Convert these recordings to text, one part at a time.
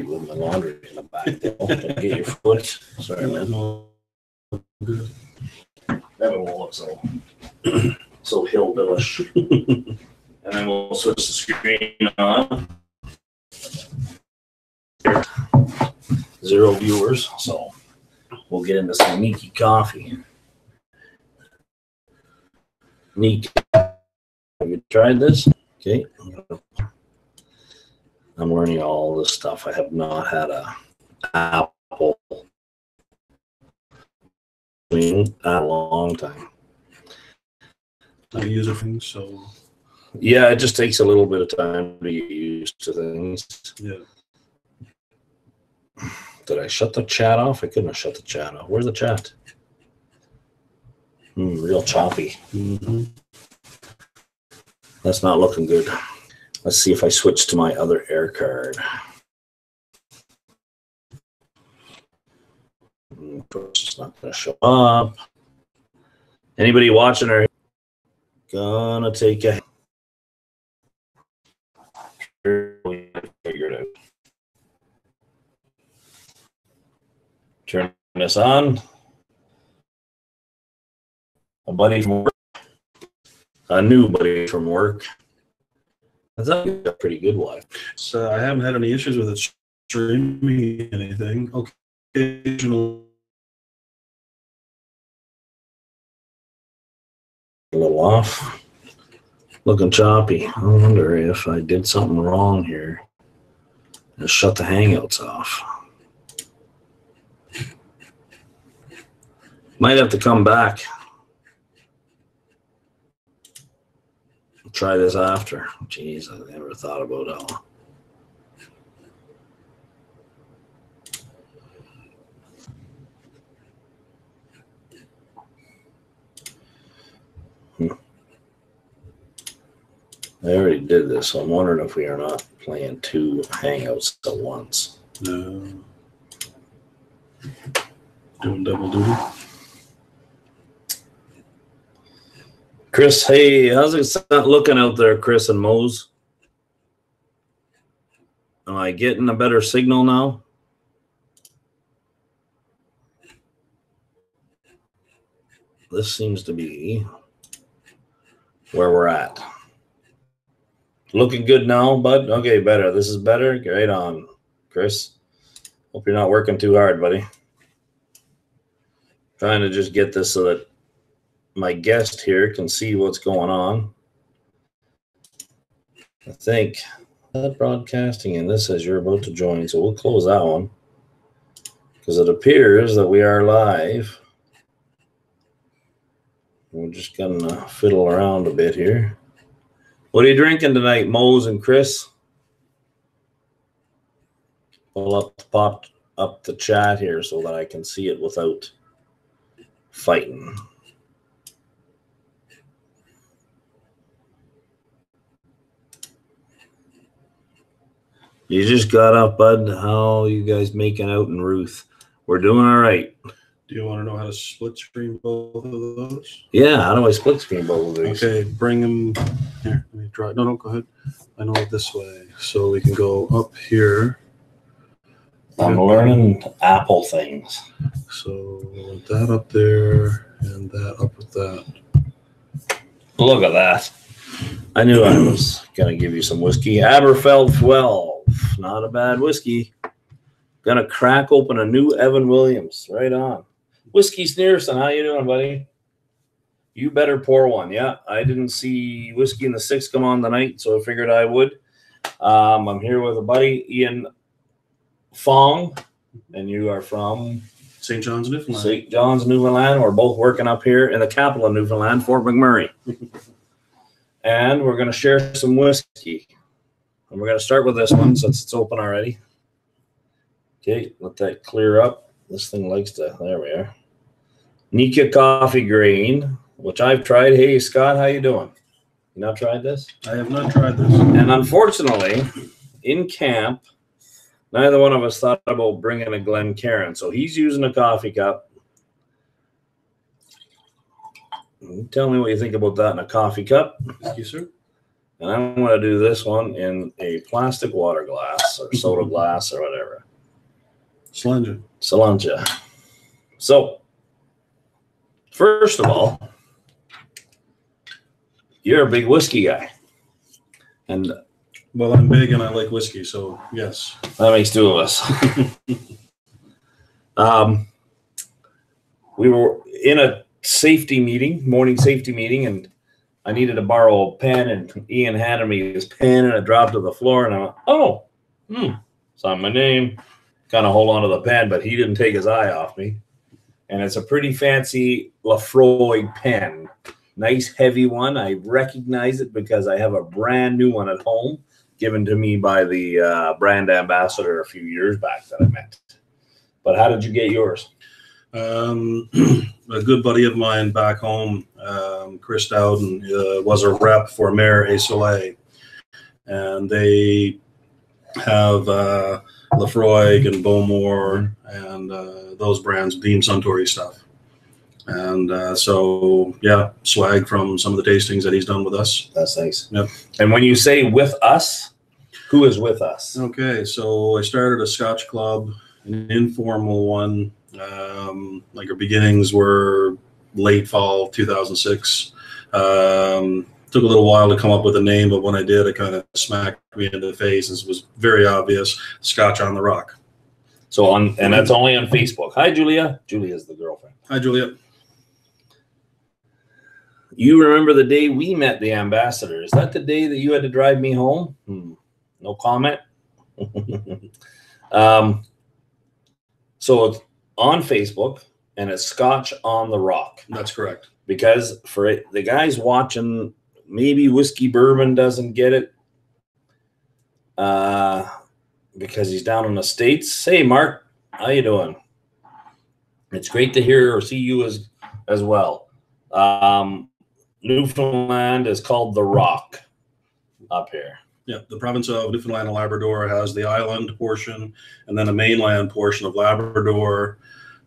with my laundry in the back there. Don't get your foot. Sorry, man. Good. That won't look so hillbillish. And then we'll switch the screen on. 0 viewers, so we'll get into some Niki coffee. Neat. Have you tried this? Okay. I'm learning all this stuff. I have not had a apple in a long time. I use it, so yeah, it just takes a little bit of time to get used to things. Yeah. Did I shut the chat off? I couldn't have shut the chat off. Where's the chat? Real choppy. Mm-hmm. That's not looking good. Let's see if I switch to my other air card. It's not going to show up. Anybody watching or gonna take a figure it out. Turn this on. A buddy from work. A new buddy from work. That's a pretty good one. So I haven't had any issues with it streaming anything. Occasional. A little off. Looking choppy. I wonder if I did something wrong here. Just shut the Hangouts off. Might have to come back. Try this after. Jeez, I never thought about all. I already did this, so I'm wondering if we are not playing 2 Hangouts at once. No. Doing double duty. Chris, hey, how's it looking out there, Chris and Mose? Am I getting a better signal now? This seems to be where we're at. Looking good now, bud? Okay, better. This is better. Right on, Chris. Hope you're not working too hard, buddy. Trying to just get this so that my guest here can see what's going on. I think that broadcasting and this says you're about to join, so we'll close that one because it appears that we are live. We're just gonna fiddle around a bit here. What are you drinking tonight, Mose and Chris? I'll pop up the chat here so that I can see it without fighting. You just got up, bud. How are you guys making out in Ruth? We're doing all right. Do you want to know how to split screen both of those? Yeah, how do I split screen both of these? Okay, bring them here. Let me try. No, go ahead. I know it this way. So we can go up here. I'm learning Apple things. So that up there and that up with that. Look at that. I knew I was going to give you some whiskey. Aberfeld 12. Not a bad whiskey. Going to crack open a new Evan Williams. Right on. Whiskey Sneerson, how you doing, buddy? You better pour one. Yeah, I didn't see Whiskey in the Six come on tonight, so I figured I would. I'm here with a buddy, Ian Fong, and you are from St. John's, Newfoundland. St. John's, Newfoundland. We're both working up here in the capital of Newfoundland, Fort McMurray. And we're going to share some whiskey. And we're going to start with this one since it's open already. Okay, let that clear up. This thing likes to, there we are. Nika Coffee Grain, which I've tried. Hey, Scott, how you doing? You not tried this? I have not tried this. And unfortunately, in camp, neither one of us thought about bringing a Glencairn. So he's using a coffee cup. Tell me what you think about that in a coffee cup. Thank you, sir. And I'm going to do this one in a plastic water glass or soda glass or whatever. Cilantro. So, first of all, you're a big whiskey guy. And well, I'm big and I like whiskey, so yes. That makes two of us. We were in a morning safety meeting, and I needed to borrow a pen, and Ian handed me his pen, and it dropped to the floor, and I went, oh, sign my name, kind of hold on to the pen, but he didn't take his eye off me. And it's a pretty fancy Laphroaig pen. Nice, heavy one. I recognize it because I have a brand new one at home, given to me by the brand ambassador a few years back that I met. But how did you get yours? A good buddy of mine back home, Chris Dowden, was a rep for Mayor Soleil, and they have Laphroaig and Bowmore and those brands, Beam Suntory stuff. And so, yeah, swag from some of the tastings that he's done with us. That's nice. Yep. And when you say with us, who is with us? Okay, so I started a Scotch club, an informal one. Like our beginnings were late fall 2006. Took a little while to come up with a name, but when I did, it kind of smacked me in the face. It was very obvious. Scotch on the Rock. So and that's only on Facebook. Hi, Julia. Julia's the girlfriend. Hi, Julia. You remember the day we met the ambassador? Is that the day that you had to drive me home? No comment. So it's on Facebook, and it's Scotch on the Rock. That's correct. Because for the guys watching, maybe Whiskey Bourbon doesn't get it because he's down in the States. Hey, Mark, how you doing? It's great to hear or see you as well. Newfoundland is called the Rock up here. Yeah, the province of Newfoundland and Labrador has the island portion and then a mainland portion of Labrador.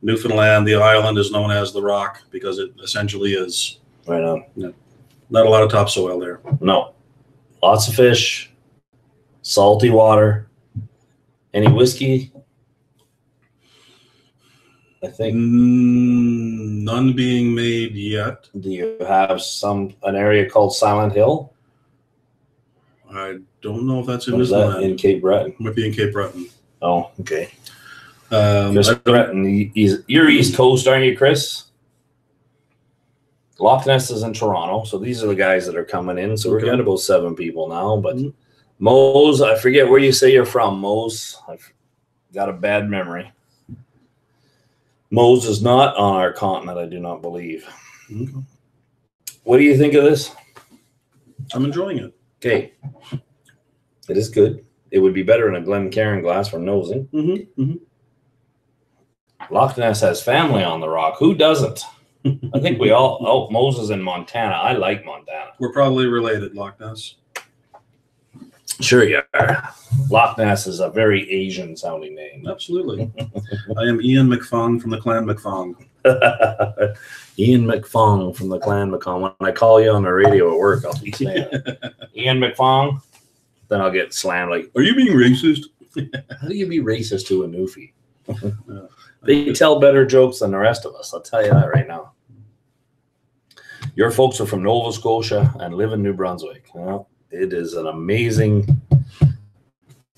Newfoundland, the island, is known as the Rock because it essentially is. Right on. Not a lot of topsoil there. No. Lots of fish, salty water. Any whiskey? I think none being made yet. Do you have an area called Silent Hill? I don't know if that's in Newfoundland. In Cape Breton? Might be in Cape Breton. Oh, okay. Chris Breton, you're East Coast, aren't you, Chris? Loch Ness is in Toronto, so these are the guys that are coming in. So we're getting about 7 people now. But Mose, I forget where you say you're from, Mose. I've got a bad memory. Mose is not on our continent, I do not believe. Okay. What do you think of this? I'm enjoying it. Okay. It is good. It would be better in a Glencairn glass for nosing. Loch Ness has family on the Rock. Who doesn't? I think we all. Oh, Moses in Montana. I like Montana. We're probably related, Loch Ness. Sure you are. Loch Ness is a very Asian sounding name. Absolutely. I am Ian McFong from the Clan McFong. Ian McFong from the Clan McFong. When I call you on the radio at work, I'll be saying Ian McFong. Then I'll get slammed like, are you being racist? How do you be racist to a newfie? They tell better jokes than the rest of us. I'll tell you that right now. Your folks are from Nova Scotia and live in New Brunswick. Well, it is an amazing.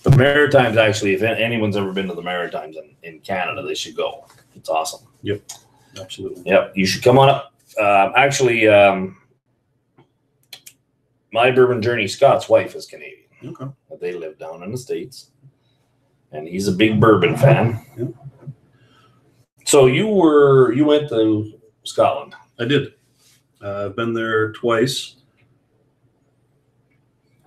The Maritimes, actually, if anyone's ever been to the Maritimes in Canada, they should go. It's awesome. Yep, absolutely. Yep, you should come on up. Actually, my Bourbon Journey Scott's wife is Canadian. Okay. But they live down in the States. And he's a big bourbon fan. Yep. So you went to Scotland. I did. I've been there twice.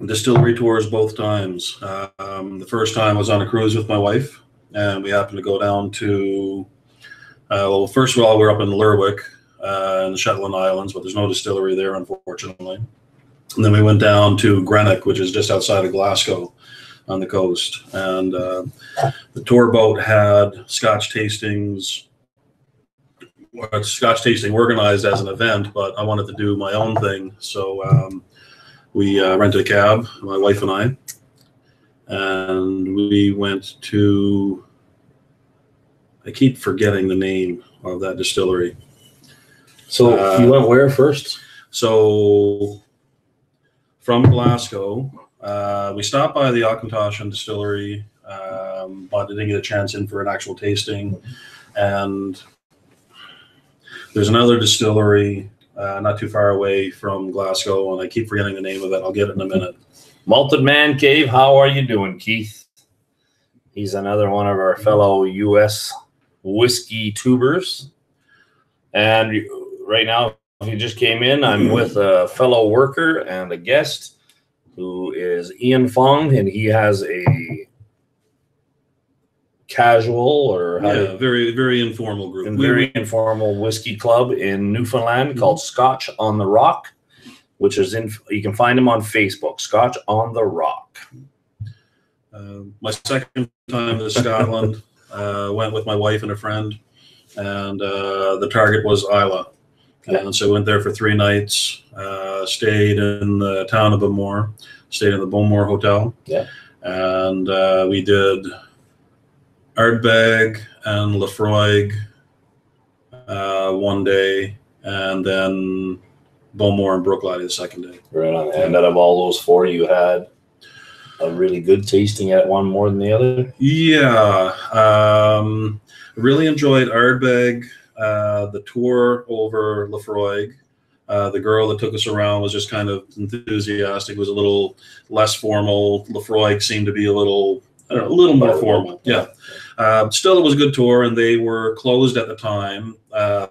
Distillery tours both times. The first time I was on a cruise with my wife, and we happened to go down to, well, first of all, we're up in Lerwick in the Shetland Islands, but there's no distillery there, unfortunately. And then we went down to Greenock, which is just outside of Glasgow on the coast. And the tour boat had Scotch tastings, Scotch tasting organized as an event, but I wanted to do my own thing. So we rented a cab, my wife and I, and we went to, I keep forgetting the name of that distillery. So you went where first? So from Glasgow, we stopped by the Auchentoshan distillery, but didn't get a chance in for an actual tasting. And there's another distillery not too far away from Glasgow, and I keep forgetting the name of it. I'll get it in a minute. Malted Man Cave. How are you doing, Keith? He's another one of our fellow U.S. whiskey tubers. And right now, if you just came in, I'm with a fellow worker and a guest who is Ian Fong, and he has a casual or very, very informal group. Very informal whiskey club in Newfoundland called Scotch on the Rock, which is you can find him on Facebook, Scotch on the Rock. My second time to Scotland, went with my wife and a friend, and the target was Islay. And so we went there for 3 nights, stayed in the town of Beaumont, stayed in the Beaumont Hotel. Yeah. And we did Ardbeg and Laphroaig one day, and then Beaumont and Brae Lighting the second day. Right on. And out of all those 4, you had a really good tasting at one more than the other? Yeah. Really enjoyed Ardbeg. The tour over Laphroaig. The girl that took us around was just kind of enthusiastic. It was a little less formal. Laphroaig seemed to be a little more formal. Yeah. Still, it was a good tour, and they were closed at the time they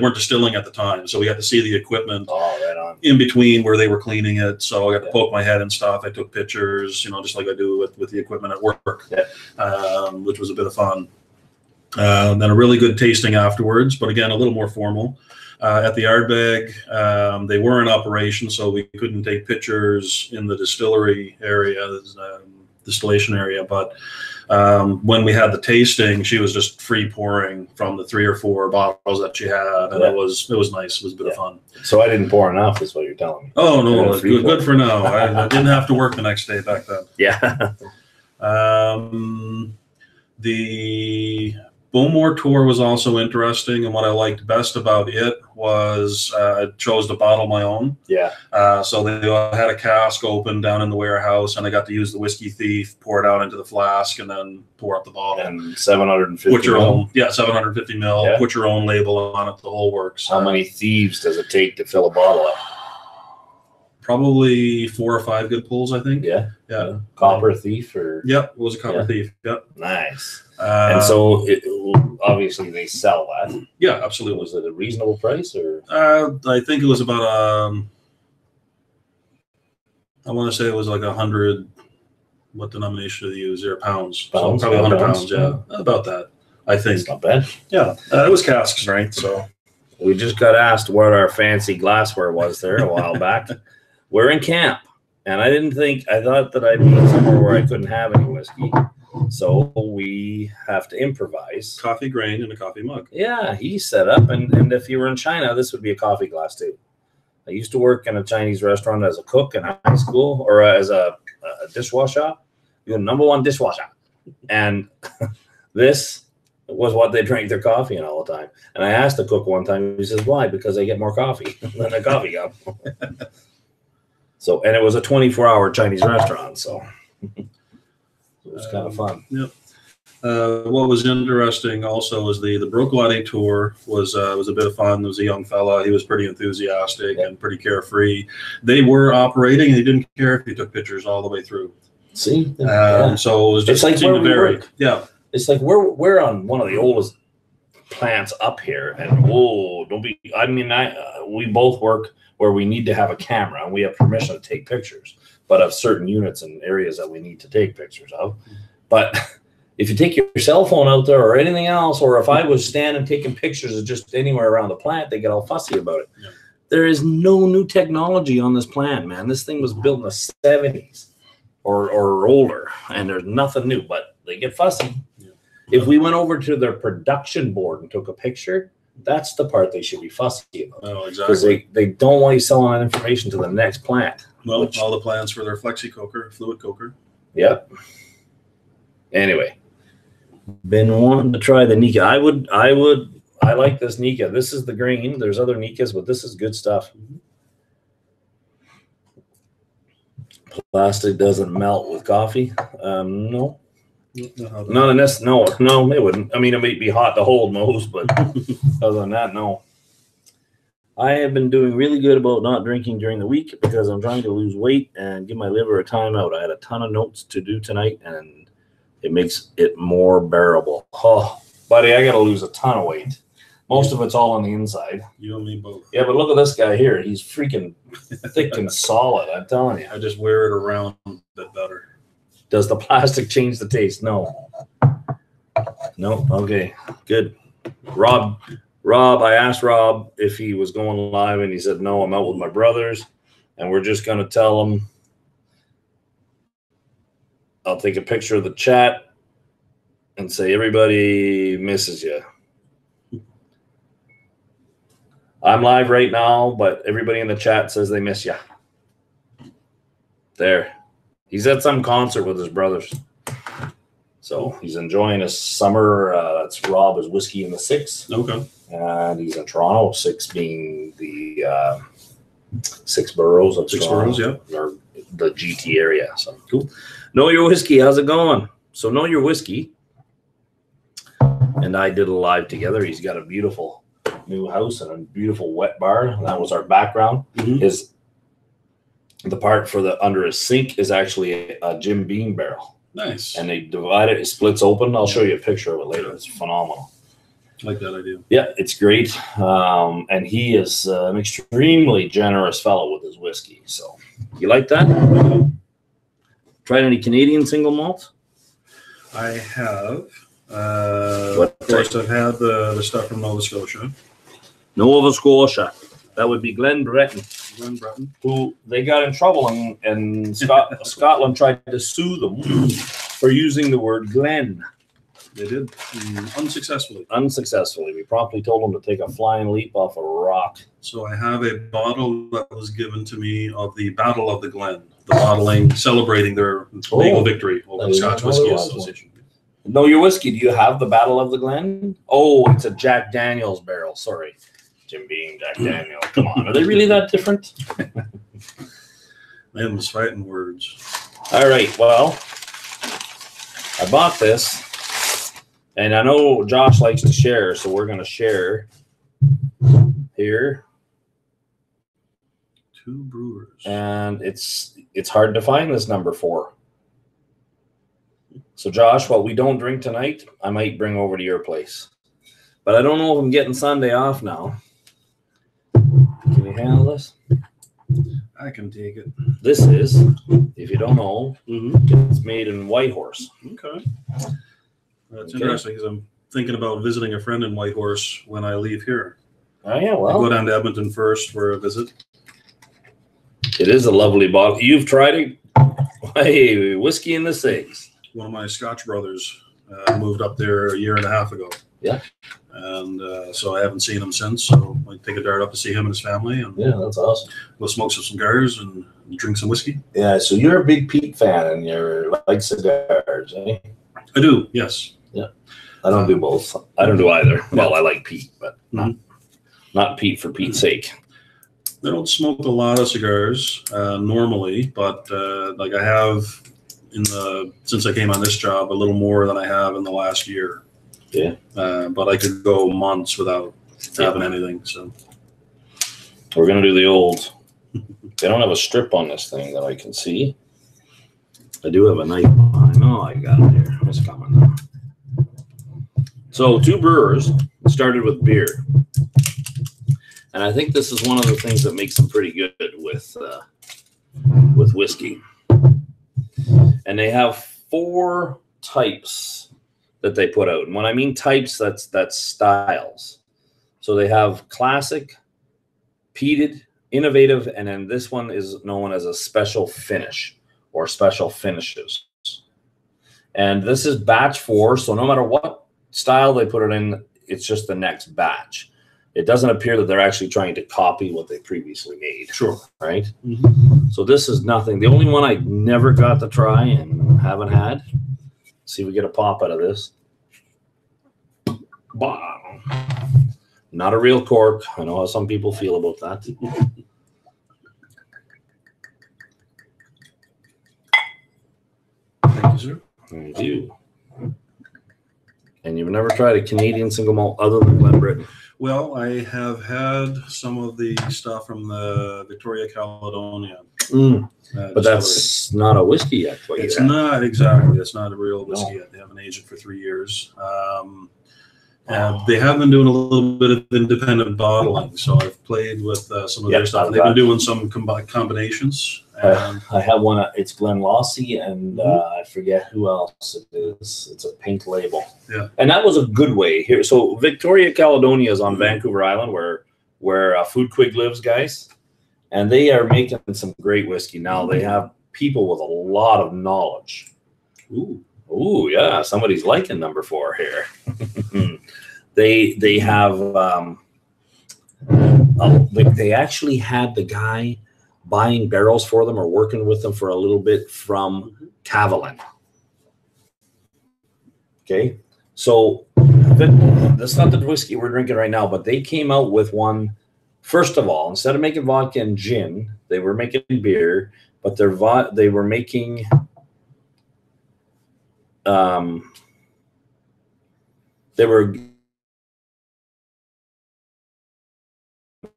weren't distilling at the time, so we got to see the equipment in between where they were cleaning it. So I got to poke my head and stuff. I took pictures, just like I do with the equipment at work, which was a bit of fun. Then a really good tasting afterwards, but again, a little more formal. At the Ardbeg, they were in operation, so we couldn't take pictures in the distillery area, distillation area. But when we had the tasting, she was just free pouring from the 3 or 4 bottles that she had, and it was nice. It was a bit of fun. So I didn't pour enough, is what you're telling me. Oh no, good for now. I didn't have to work the next day back then. Yeah. The Beaumont tour was also interesting, and what I liked best about it was I chose to bottle my own. Yeah. So they had a cask open down in the warehouse, and I got to use the Whiskey Thief, pour it out into the flask, and then pour up the bottle. And 750 put your mil. own, 750 mil. Yeah. Put your own label on it. The whole works. How many thieves does it take to fill a bottle up? Probably 4 or 5 good pulls, I think. Yeah. Yeah. Copper Thief or? Yep, it was a Copper Thief. Yep. Nice. And so obviously they sell that. Yeah, absolutely. Was it a reasonable price or? I think it was about I want to say it was like 100. What denomination do they use? There, pounds. Pounds, so probably 100 pounds. Yeah, about that. I think. It's not bad. Yeah, it was cask strength. So we just got asked what our fancy glassware was there a while back. We're in camp, and I thought that I'd be somewhere where I couldn't have any whiskey. So we have to improvise. Coffee grain in a coffee mug. Yeah, he set up, and if you were in China, this would be a coffee glass too. I used to work in a Chinese restaurant as a cook in high school, or as a dishwasher. You're the #1 dishwasher, and this was what they drank their coffee in all the time. And I asked the cook one time. He says, "Why? Because I get more coffee than a coffee cup." So, and it was a 24-hour Chinese restaurant, so. It was kind of fun. Yep. What was interesting also was the Brae Lighting tour was a bit of fun. There was a young fella. He was pretty enthusiastic and pretty carefree. They were operating, and he didn't care if he took pictures all the way through. See? So it was just it's like where we work. Yeah. It's like we're on one of the oldest plants up here, and don't be. I mean, we both work where we need to have a camera, and we have permission to take pictures, but of certain units and areas that we need to take pictures of. But if you take your cell phone out there or anything else, or if I was standing taking pictures of just anywhere around the plant, they get all fussy about it. Yeah. There is no new technology on this plant, man. This thing was built in the 70s or older, and there's nothing new, but they get fussy. Yeah. If we went over to their production board and took a picture, That's the part they should be fussy about. Oh, Because exactly. they don't want you selling that information to the next plant. Well, all the plans for their flexi coker, fluid coker. Yep. Anyway, been wanting to try the Nika. I like this Nika. This is the green. There's other Nikas, but this is good stuff. Plastic doesn't melt with coffee. No. Not in this. No, it wouldn't. I mean, it might be hot to hold most, but other than that, no. I have been doing really good about not drinking during the week because I'm trying to lose weight and give my liver a timeout. I had a ton of notes to do tonight, and it makes it more bearable. Oh, buddy, I got to lose a ton of weight. Most of it's all on the inside. You and me both. Yeah, but look at this guy here. He's freaking thick and solid. I'm telling you. I just wear it around a bit better. Does the plastic change the taste? No. No. Okay. Good. Rob, I asked Rob if he was going live, and he said, no, I'm out with my brothers, and we're just going to tell him I'll take a picture of the chat and say everybody misses you. I'm live right now, but everybody in the chat says they miss you. There. He's at some concert with his brothers. So he's enjoying his summer. That's Rob is Whiskey in the Six. Okay. And he's in Toronto, Six being the 6 boroughs of Toronto. Boroughs, yeah. Or the GT area. So cool. Know Your Whiskey. How's it going? So Know Your Whiskey and I did a live together. He's got a beautiful new house and a beautiful wet bar. And that was our background. His the part for the under his sink is actually a Jim Beam barrel. Nice. And they divide it. It splits open. I'll show you a picture of it later. It's phenomenal. I like that idea. Yeah, it's great. And he is an extremely generous fellow with his whiskey. So you like that? Tried any Canadian single malt? I have. What Of course, I've had the stuff from Nova Scotia. Nova Scotia. That would be Glen Breton, Glen Breton. who they got in trouble and Scotland tried to sue them for using the word Glen. They did. Unsuccessfully. Unsuccessfully. We promptly told them to take a flying leap off a rock. So I have a bottle that was given to me of the Battle of the Glen. The bottling, celebrating their legal victory over the Scotch Whisky Association. Know Your Whiskey. Do you have the Battle of the Glen? Oh, it's a Jack Daniels barrel. Sorry. Jim Beam, Jack Daniels. Come on. Are they really that different? Them's fighting words. All right. Well, I bought this, and I know Josh likes to share, so we're going to share here. 2 brewers. And it's hard to find this number 4. So, Josh, what we don't drink tonight, I might bring over to your place. But I don't know if I'm getting Sunday off now. Can you handle this? I can take it. This is, if you don't know, it's made in Whitehorse. Okay. That's interesting because I'm thinking about visiting a friend in Whitehorse when I leave here. Oh, yeah, I'll well. go down to Edmonton first for a visit. It is a lovely bottle. You've tried it? Hey, Whiskey in the Six. One of my Scotch brothers moved up there a year and a half ago. Yeah. And so I haven't seen him since. So I take a dart up to see him and his family. And Yeah, that's awesome. we'll smoke some cigars and drink some whiskey. Yeah, so you're a big Pete fan and you like cigars, eh? I do, yes. I don't do both. I don't do either. Well, I like Pete, but not Pete for Pete's sake. I don't smoke a lot of cigars normally, but like I have since I came on this job a little more than I have in the last year. Yeah. But I could go months without having anything. So We're gonna do the old. They don't have a strip on this thing that I can see. I do have a knife. I know I got it here. It's coming now. So 2 brewers started with beer. And I think this is one of the things that makes them pretty good with whiskey. And they have 4 types that they put out. And when I mean types, that's styles. So they have classic, peated, innovative, and then this one is known as a special finish or special finishes. And this is batch 4. So no matter what style they put it in, it's just the next batch. it doesn't appear that they're actually trying to copy what they previously made. Sure. Right? Mm-hmm. So this is nothing. The only one I never got to try and haven't had. See if we get a pop out of this. Bah. Not a real cork. I know how some people feel about that. Thank you, sir. Thank you. And you've never tried a Canadian single malt other than Glenbritain? Well, I have had some of the stuff from the Victoria Caledonia. But that's not a whiskey yet. It's not exactly. It's not a real whiskey yet. They haven't aged it for 3 years. They have been doing a little bit of independent bottling, so I've played with some of their stuff. They've been doing some combinations. I have one. It's Glenlawsie, and I forget who else it is. It's a pink label. Yeah, and that was a good way here. So Victoria Caledonia is on Vancouver Island, where Food Quig lives, guys, and they are making some great whiskey now. They have people with a lot of knowledge. Ooh, yeah, somebody's liking number 4 here. They have they actually had the guy buying barrels for them or working with them for a little bit from Cavalin. Okay, so that's not the whiskey we're drinking right now, but they came out with one. First of all, instead of making vodka and gin, they were making beer, but they were making they were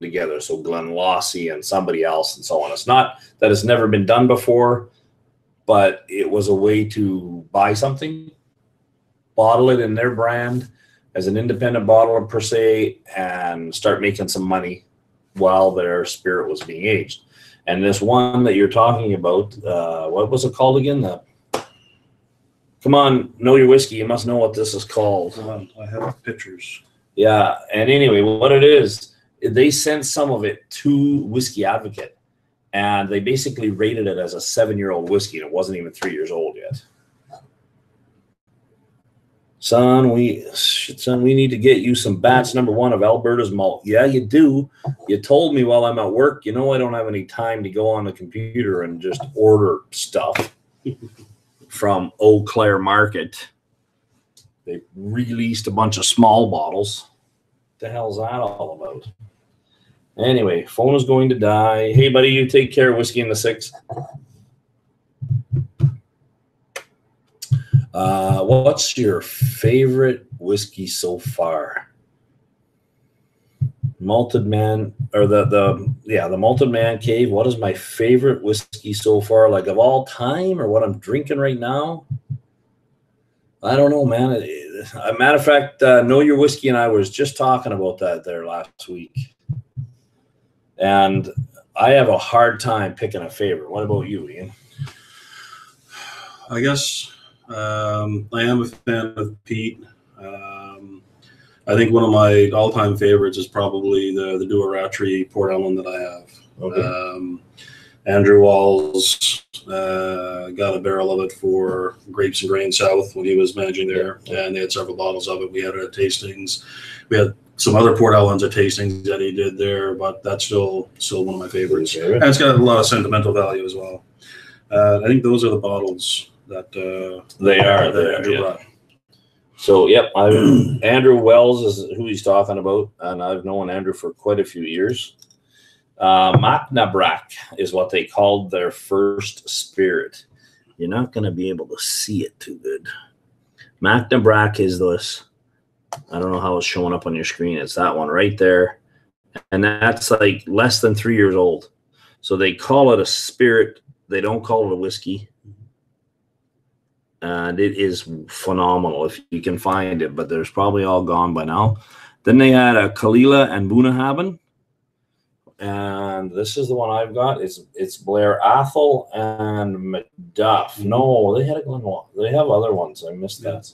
together, so Glenlawsie and somebody else and so on. It's not that it's never been done before, but it was a way to buy something, bottle it in their brand as an independent bottler per se, and start making some money while their spirit was being aged. And this one that you're talking about, what was it called again? Come on, know your whiskey. You must know what this is called. I have pictures. Yeah, and anyway, what it is, they sent some of it to Whiskey Advocate, and they basically rated it as a 7-year-old whiskey, and it wasn't even 3 years old yet. Son, we need to get you some batch number 1 of Alberta's malt. Yeah, you do. You told me while I'm at work. You know I don't have any time to go on the computer and just order stuff from Eau Claire Market. They released a bunch of small bottles. What the hell's that all about? Anyway, phone is going to die. Hey, buddy, you take care. Whiskey in the 6. What's your favorite whiskey so far? Malted Man, or the Malted Man Cave. What is my favorite whiskey so far? Like of all time, or what I'm drinking right now? I don't know, man. A matter of fact, Know Your Whiskey and I was just talking about that there last week. And I have a hard time picking a favorite. What about you, Ian? I guess I am a fan of Pete. I think one of my all-time favorites is probably the Duaratri Port Ellen that I have. Okay. Andrew Walls got a barrel of it for Grapes and Grain South when he was managing there, and they had several bottles of it. We had it at tastings. We had some other Port Ellens at tastings that he did there, but that's still one of my favorites. And it's got a lot of sentimental value as well. I think those are the bottles that Andrew brought. So, yep, Andrew Wells is who he's talking about, and I've known Andrew for quite a few years. Macnabrak is what they called their first spirit. You're not going to be able to see it too good. Macnabrak is this. I don't know how it's showing up on your screen. It's that one right there. And that's like less than 3 years old. So they call it a spirit. They don't call it a whiskey. And it is phenomenal if you can find it, but there's probably all gone by now. Then they had a Kalila and Bunnahabhain. And this is the one I've got. It's Blair Athol and Macduff. No, they had a Glenlaw. They have other ones. I missed that.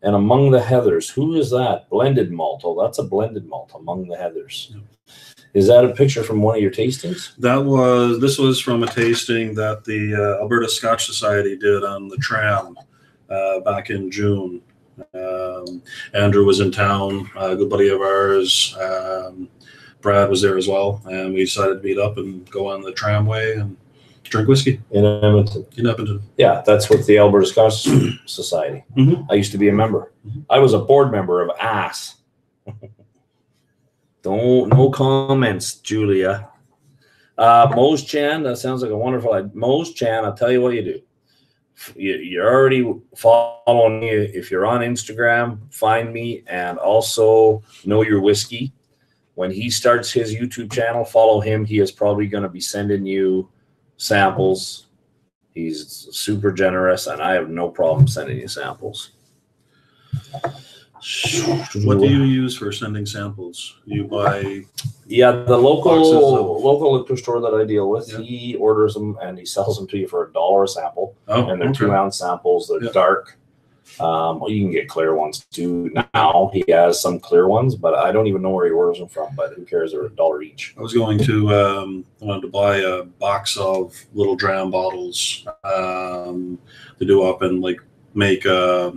And Among the Heathers. Who is that? Blended malt. Oh, that's a blended malt. Among the Heathers. Yeah. Is that a picture from one of your tastings? This was from a tasting that the Alberta Scotch Society did on the tram back in June. Andrew was in town, a good buddy of ours. Brad was there as well, and we decided to meet up and go on the tramway and drink whiskey in Edmonton. In Edmonton. Yeah, that's with the Alberta Scotch Society. I used to be a member. I was a board member of ASS. No comments, Julia. Mose Chan, that sounds like a wonderful idea. Mose Chan, I'll tell you what you do. You're already following me. If you're on Instagram, find me, and also Know Your Whiskey. When he starts his YouTube channel, follow him. He is probably going to be sending you samples. He's super generous, and I have no problem sending you samples. What do you use for sending samples? You buy? Yeah, the local liquor store that I deal with, he orders them and he sells them to you for $1 a sample. Oh, and they're 2-ounce samples. They're dark. Well, you can get clear ones too. Now he has some clear ones, but I don't even know where he orders them from. But who cares? They're $1 each. I was going to I wanted to buy a box of little dram bottles to do up and like make a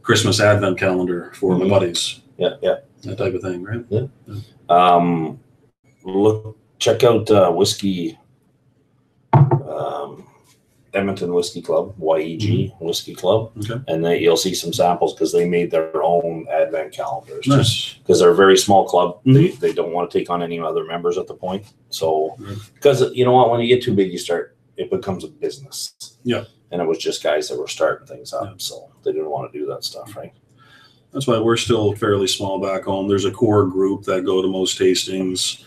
Christmas advent calendar for my buddies. Yeah, that type of thing, right? Yeah. Check out Whiskey. Edmonton Whiskey Club, YEG Whiskey Club, and you'll see some samples because they made their own advent calendars. Nice. Because they're a very small club. They don't want to take on any other members at the point. So, because you know what, when you get too big, it becomes a business. Yeah. And it was just guys that were starting things up, so they didn't want to do that stuff, right? That's why we're still fairly small back home. There's a core group that go to most tastings.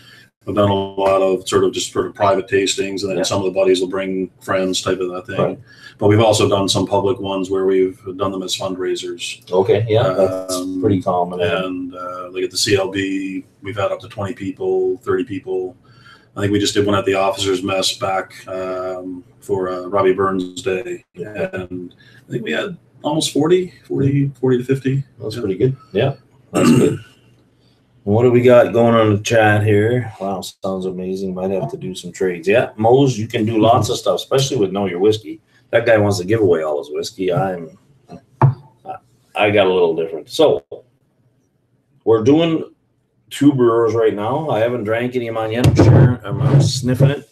I've done a lot of sort of private tastings, and then some of the buddies will bring friends type of that thing. Right. But we've also done some public ones where we've done them as fundraisers. Okay, yeah, that's pretty common. And like at the CLB, we've had up to 20 people, 30 people. I think we just did one at the Officers' Mess back for Robbie Burns' Day. And I think we had almost 40 to 50. That's pretty good. Yeah, that's good. What do we got going on in the chat here? Wow, sounds amazing. Might have to do some trades. Yeah, Mose, you can do lots of stuff, especially with Know Your Whiskey. That guy wants to give away all his whiskey. I got a little different. So we're doing 2 brewers right now. I haven't drank any of mine yet. I'm sniffing it.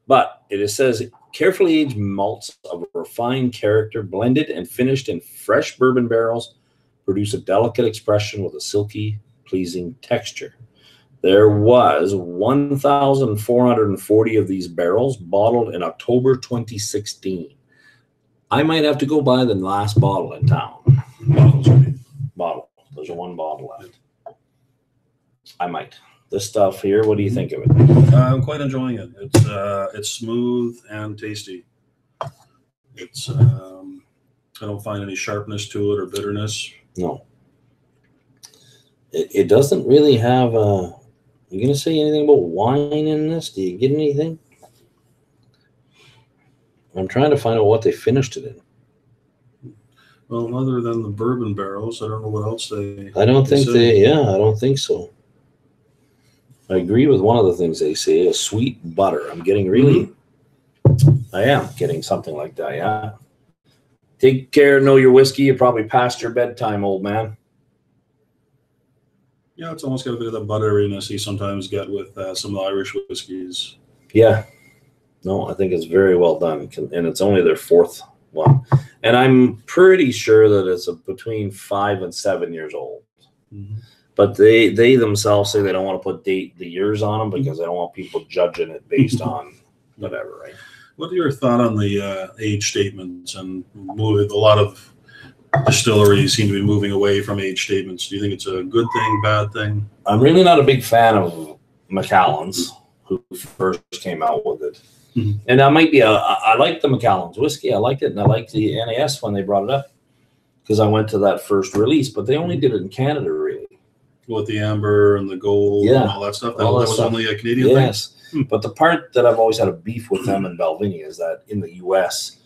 But it says carefully aged malts of refined character, blended and finished in fresh bourbon barrels, produce a delicate expression with a silky, pleasing texture. There was 1,440 of these barrels bottled in October 2016. I might have to go buy the last bottle in town. Bottle. There's one bottle left. I might. This stuff here, what do you think of it? I'm quite enjoying it. It's smooth and tasty. It's I don't find any sharpness to it or bitterness. No. It doesn't really have a... You going to say anything about wine in this? Do you get anything? I'm trying to find out what they finished it in. Well, other than the bourbon barrels, I don't know what else they... I don't think they... Yeah, I don't think so. I agree with one of the things they say, a sweet butter. I'm getting really... I am getting something like that, yeah. Take care, Know Your Whiskey. You're probably past your bedtime, old man. Yeah, it's almost got a bit of the butteriness you sometimes get with some of the Irish whiskeys. Yeah. No, I think it's very well done. And it's only their 4th one. And I'm pretty sure that it's between 5 and 7 years old. But they themselves say they don't want to put the years on them because they don't want people judging it based on whatever, right? What are your thoughts on the age statements and a lot of distilleries seem to be moving away from age statements? Do you think it's a good thing, bad thing? I'm really not a big fan of Macallan's, who first came out with it. And I might be I like the Macallan's whiskey. I liked it, and I liked the NAS when they brought it up because I went to that first release, but they only did it in Canada, really. With the amber and the gold and all that stuff. That was only a Canadian thing? Yes. But the part that I've always had a beef with them in Balvenie is that in the U.S.,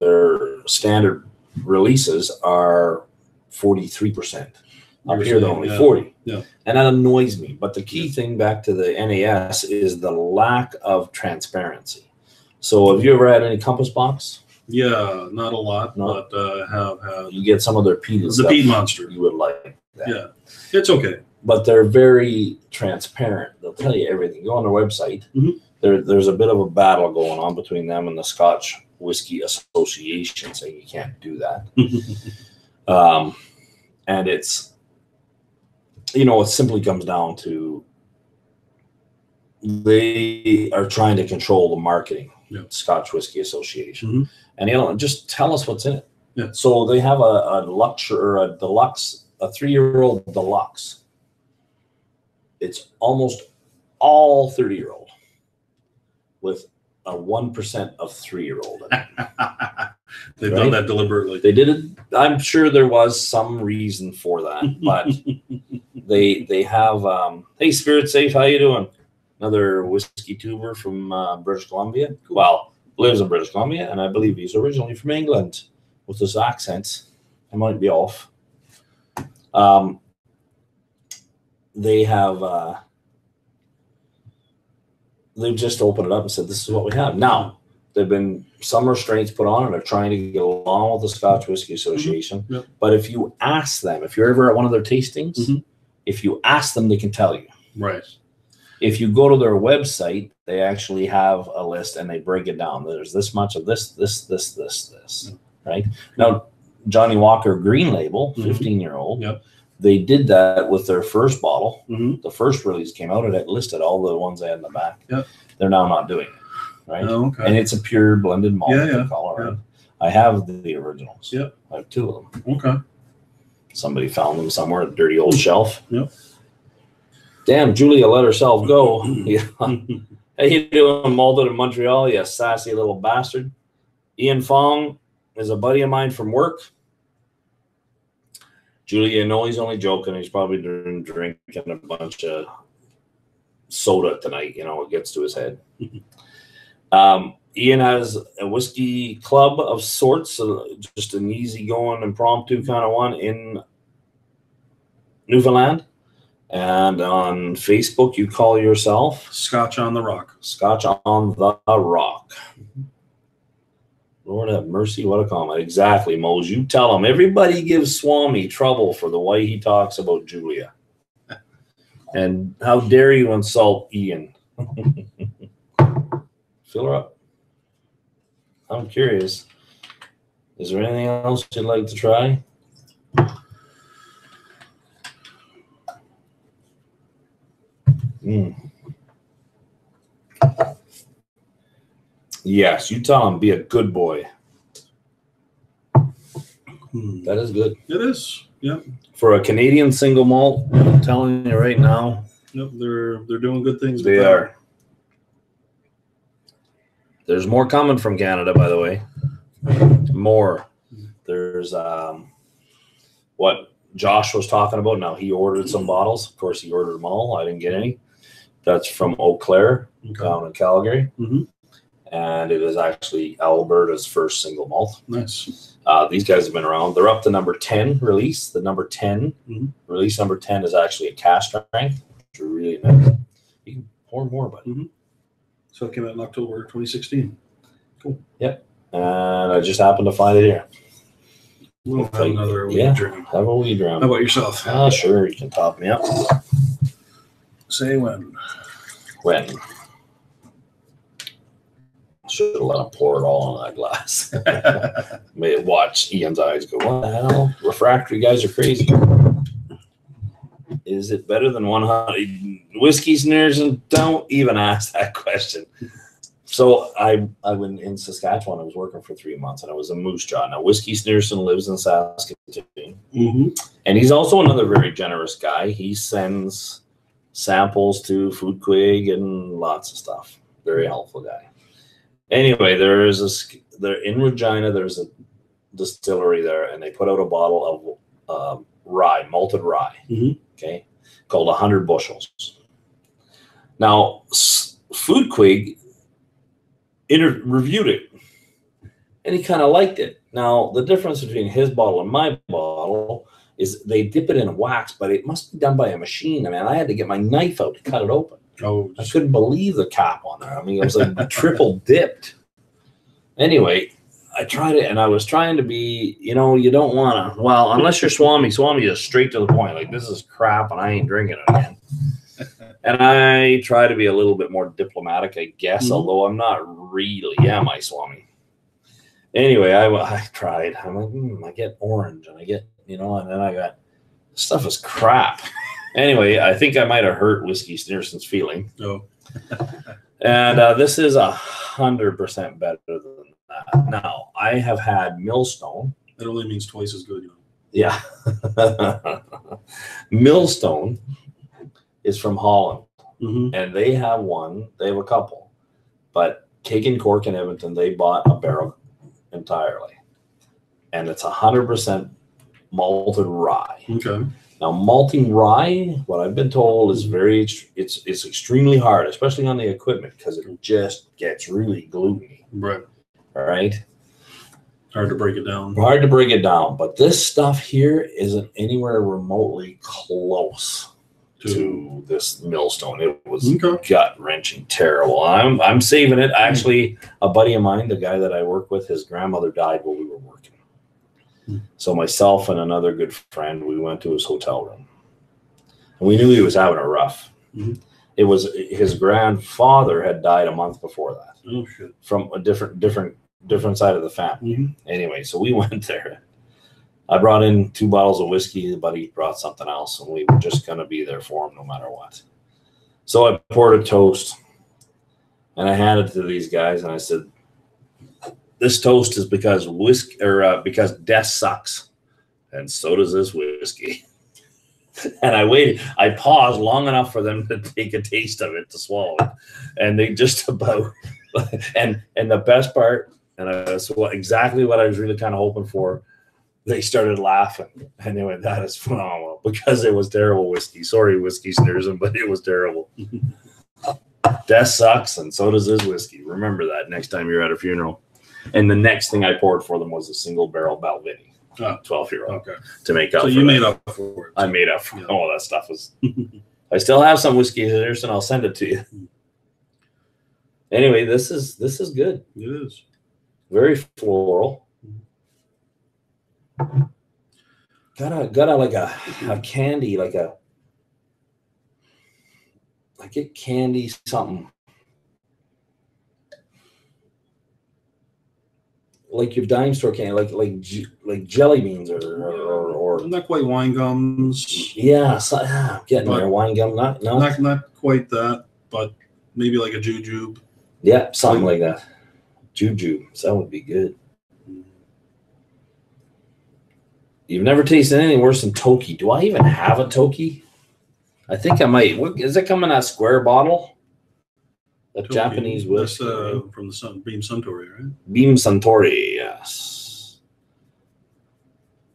their standard releases are 43%. Up here, they're only 40. Yeah. And that annoys me. But the key thing back to the NAS is the lack of transparency. So have you ever had any Compass Box? Yeah, not a lot, No. but have had You get some of their peated the stuff. peat monster. You would like that. Yeah, it's okay. But they're very transparent. They'll tell you everything. Go on their website. Mhm. There's a bit of a battle going on between them and the Scotch Whisky Association, saying you can't do that. And it's, it simply comes down to they are trying to control the marketing. Yeah. Scotch Whisky Association, Mhm. and just tell us what's in it. Yeah. So they have a luxury or a deluxe, a 3-year-old deluxe. It's almost all 30-year-old with a 1% of 3-year-old in it. They've Right? done that deliberately. They did it. I'm sure there was some reason for that, but they have. Hey, Spirit Safe, how you doing? Another whiskey tuber from British Columbia. Well, lives in British Columbia, and I believe he's originally from England. With his accent, I might be off. They have. They've just opened it up and said, "This is what we have." Now, there've been some restraints put on, and they're trying to get along with the Scotch Whisky Association. Yep. But if you ask them, if you're ever at one of their tastings, if you ask them, they can tell you. Right. If you go to their website, they actually have a list and they break it down. There's this much of this, right? Now, Johnny Walker Green Label, 15-year-old, Yep. they did that with their first bottle. Mhm. The first release came out and it listed all the ones they had in the back. Yep. They're now not doing it, right? Oh, okay. And it's a pure blended malt, Yeah, they yeah, call it, right? yeah. I have the originals. Yep. I have 2 of them. Okay. Somebody found them somewhere at a dirty old shelf. Yep. Damn, Julia let herself go. Yeah. Hey, you doing, Malden in Montreal? You sassy little bastard. Ian Fong is a buddy of mine from work. Julia, no, he's only joking. He's probably drinking a bunch of soda tonight. It gets to his head. Ian has a whiskey club of sorts, just an easygoing, impromptu kind of one in Newfoundland. And on Facebook, you call yourself Scotch on the Rock. Scotch on the Rock. Lord have mercy, what a comment. Exactly, Mose. You tell him. Everybody gives Swami trouble for the way he talks about Julia. And how dare you insult Ian? Fill her up. I'm curious. Is there anything else you'd like to try? Yes, you tell him, be a good boy. That is good. It is. Yep. For a Canadian single malt, I'm telling you right now. Yep. They're doing good things. They are. There's more coming from Canada, by the way. More. There's what Josh was talking about. Now he ordered some bottles. Of course, he ordered them all. I didn't get any. That's from Eau Claire down in Calgary. And it is actually Alberta's first single malt. Nice. These guys have been around. They're up to number 10 release. The number 10 release number 10 is actually a cask strength, which are really nice. You can pour more, buddy. So it came out in October 2016. Cool. Yep. And I just happened to find it here. We'll have another wee dram. Have a wee dram. How about yourself? Sure, you can top me up. Say when. When? Should have let him pour it all in that glass. May have watched Ian's eyes go, what the hell? Refractory guys are crazy. Is it better than 100 whiskey snares? And don't even ask that question. So I went in Saskatchewan. I was working for 3 months, and I was a moose jaw. Now, Whiskey Sneerson lives in Saskatoon, and he's also another very generous guy. He sends samples to Foodquig and lots of stuff. Very helpful guy. Anyway, they're in Regina. There's a distillery there, and they put out a bottle of rye, malted rye, okay, called 100 bushels. Now, Foodquig reviewed it, and he kind of liked it. Now, the difference between his bottle and my bottle is they dip it in wax, but it must be done by a machine. I mean, I had to get my knife out to cut it open. I couldn't believe the cap on there. I mean, it was like triple dipped. Anyway, I tried it, and I was trying to be, you know, you don't want to, well, unless you're Swami is straight to the point. Like, this is crap, and I ain't drinking it again. And I try to be a little bit more diplomatic, I guess, although I'm not really, am I, Swami? Anyway, I tried. I'm like, I get orange, and I get, you know, and then I got, this stuff is crap. Anyway, I think I might have hurt Whiskey Sneerson's feeling. Oh. And this is 100% better than that. Now, I have had Millstone. That only means twice as good, you know. Yeah. Millstone is from Holland. And they have one. They have a couple. But Cake and Cork in Edmonton, they bought a barrel entirely. And it's 100% malted rye. Okay. Now, malting rye, what I've been told, is it's extremely hard, especially on the equipment, because it just gets really gluteny. Right. All right. Hard to break it down. Hard to break it down, but this stuff here isn't anywhere remotely close to this Millstone. It was gut wrenching, terrible. I'm saving it. Actually, a buddy of mine, the guy that I work with, his grandmother died while we were working. So myself and another good friend, we went to his hotel room, and we knew he was having a rough. It was his grandfather had died a month before that. Oh shit! From a different side of the family. Anyway, so we went there. I brought in 2 bottles of whiskey. The buddy brought something else, and we were just going to be there for him no matter what. So I poured a toast, and I handed it to these guys, and I said, this toast is because because death sucks, and so does this whiskey. And I waited. I paused long enough for them to take a taste of it, to swallow it, and they just about. And the best part, and that's exactly what I was really kind of hoping for. They started laughing, and they went, "That is phenomenal," because it was terrible whiskey. Sorry, Whiskey Sneerson, but it was terrible. Death sucks, and so does this whiskey. Remember that next time you're at a funeral. And the next thing I poured for them was a single barrel Balvenie, 12-year-old, to make up. So you made up for it. I made up for all that stuff. I still have some Whiskey Sneerson. I'll send it to you. Anyway, this is good. It is very floral. Got a like a candy, like I get candy something. Like your dime store candy, like jelly beans or not quite wine gums. Yeah, so, I'm getting there. Wine gum, not quite that, but maybe like a jujube. Yeah, something like that. Jujube, that would be good. You've never tasted anything worse than Toki. Do I even have a Toki? I think I might. What, is it come in that square bottle? That Toki, Japanese whiskey. That's from the Beam Suntory, right? Beam Suntory, yes.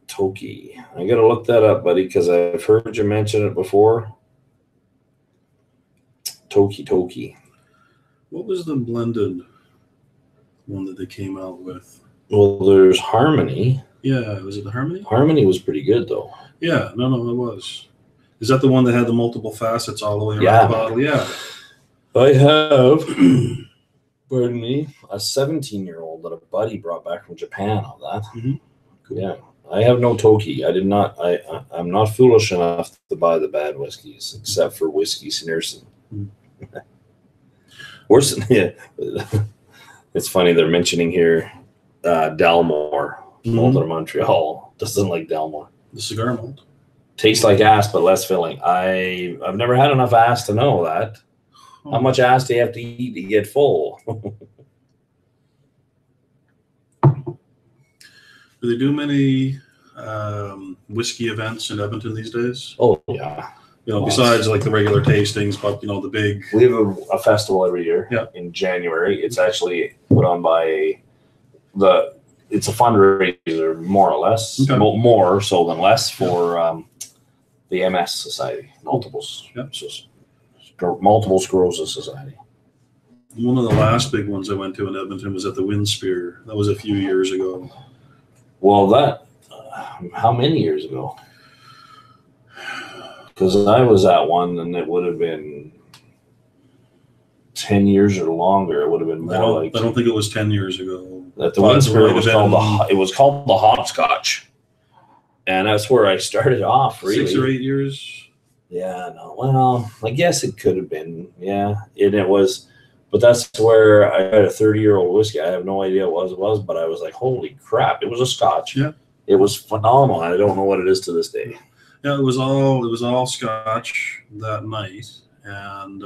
Toki. I got to look that up, buddy, because I've heard you mention it before. Toki. What was the blended one that they came out with? Well, there's Harmony. Yeah, was it the Harmony? Harmony was pretty good, though. Yeah, no, it was. Is that the one that had the multiple facets all the way around the bottle? Yeah. I have, pardon me, a 17-year-old that a buddy brought back from Japan on that. Cool. Yeah. I have no Toki. I did not. I'm not foolish enough to buy the bad whiskeys, except for Whiskey Sneerson. Worse than, yeah. It's funny they're mentioning here Dalmore, malt out of Montreal. Doesn't like Dalmore. The cigar malt. Tastes like ass, but less filling. I've never had enough ass to know that. How much ass do you have to eat to get full? Do they do many whiskey events in Edmonton these days? Oh, yeah. You know, besides like the regular tastings, but, you know, the big... We have a festival every year in January. It's actually put on by it's a fundraiser, more or less, more so than less, for the MS Society, multiple sclerosis society. One of the last big ones I went to in Edmonton was at the Windspear. That was a few years ago. Well, that how many years ago? Because I was at one, and it would have been 10 years or longer. It would have been more I don't think it was 10 years ago. At the Winspear, it was called the hopscotch, and that's where I started off. Really, 6 or 8 years. Yeah, no. Well, I guess it could have been. Yeah, and it was, but that's where I had a 30-year-old whiskey. I have no idea what it was, but I was like, holy crap! It was a Scotch. Yeah, it was phenomenal. I don't know what it is to this day. Yeah, it was all Scotch that night, and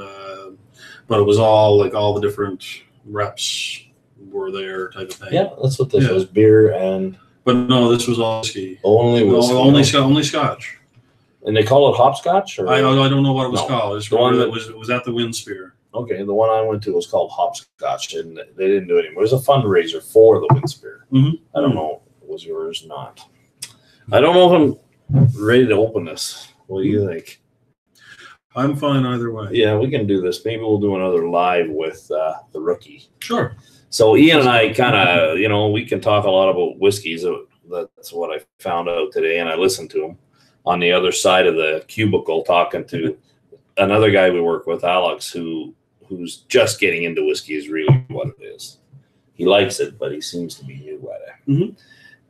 but it was all like all the different reps were there type of thing. Yeah, that's what this was, beer and. But no, this was all whiskey. Only whiskey. Only Scotch. And they call it hopscotch? Or? I don't know what it was called. It's the one that was at the Winspear. Okay, the one I went to was called hopscotch, and they didn't do it anymore. It was a fundraiser for the Winspear. I don't know if it was yours or not. I don't know if I'm ready to open this. What do you think? I'm fine either way. Yeah, we can do this. Maybe we'll do another live with the rookie. Sure. So Ian and I kind of, we can talk a lot about whiskeys. That's what I found out today, and I listened to him on the other side of the cubicle talking to another guy we work with, Alex, who's just getting into whiskey is really what it is. He likes it, but he seems to be new at it.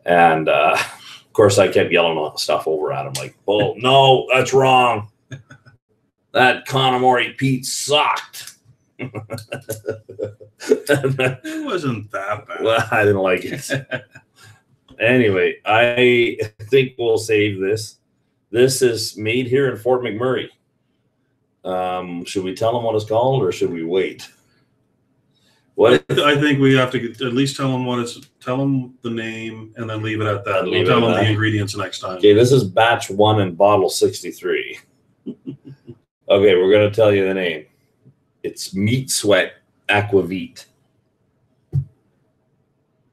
And of course, I kept yelling stuff over at him like, "Oh no, that's wrong. That Connemore Pete sucked." It wasn't that bad. Well, I didn't like it. Anyway, I think we'll save this. This is made here in Fort McMurray. Should we tell them what it's called, or should we wait? What I think we have to at least tell them what it's. Tell them the name, and then leave it at that. We'll tell them the ingredients next time. Okay, this is batch 1 and bottle 63. Okay, we're gonna tell you the name. It's Meat Sweat Aquavit.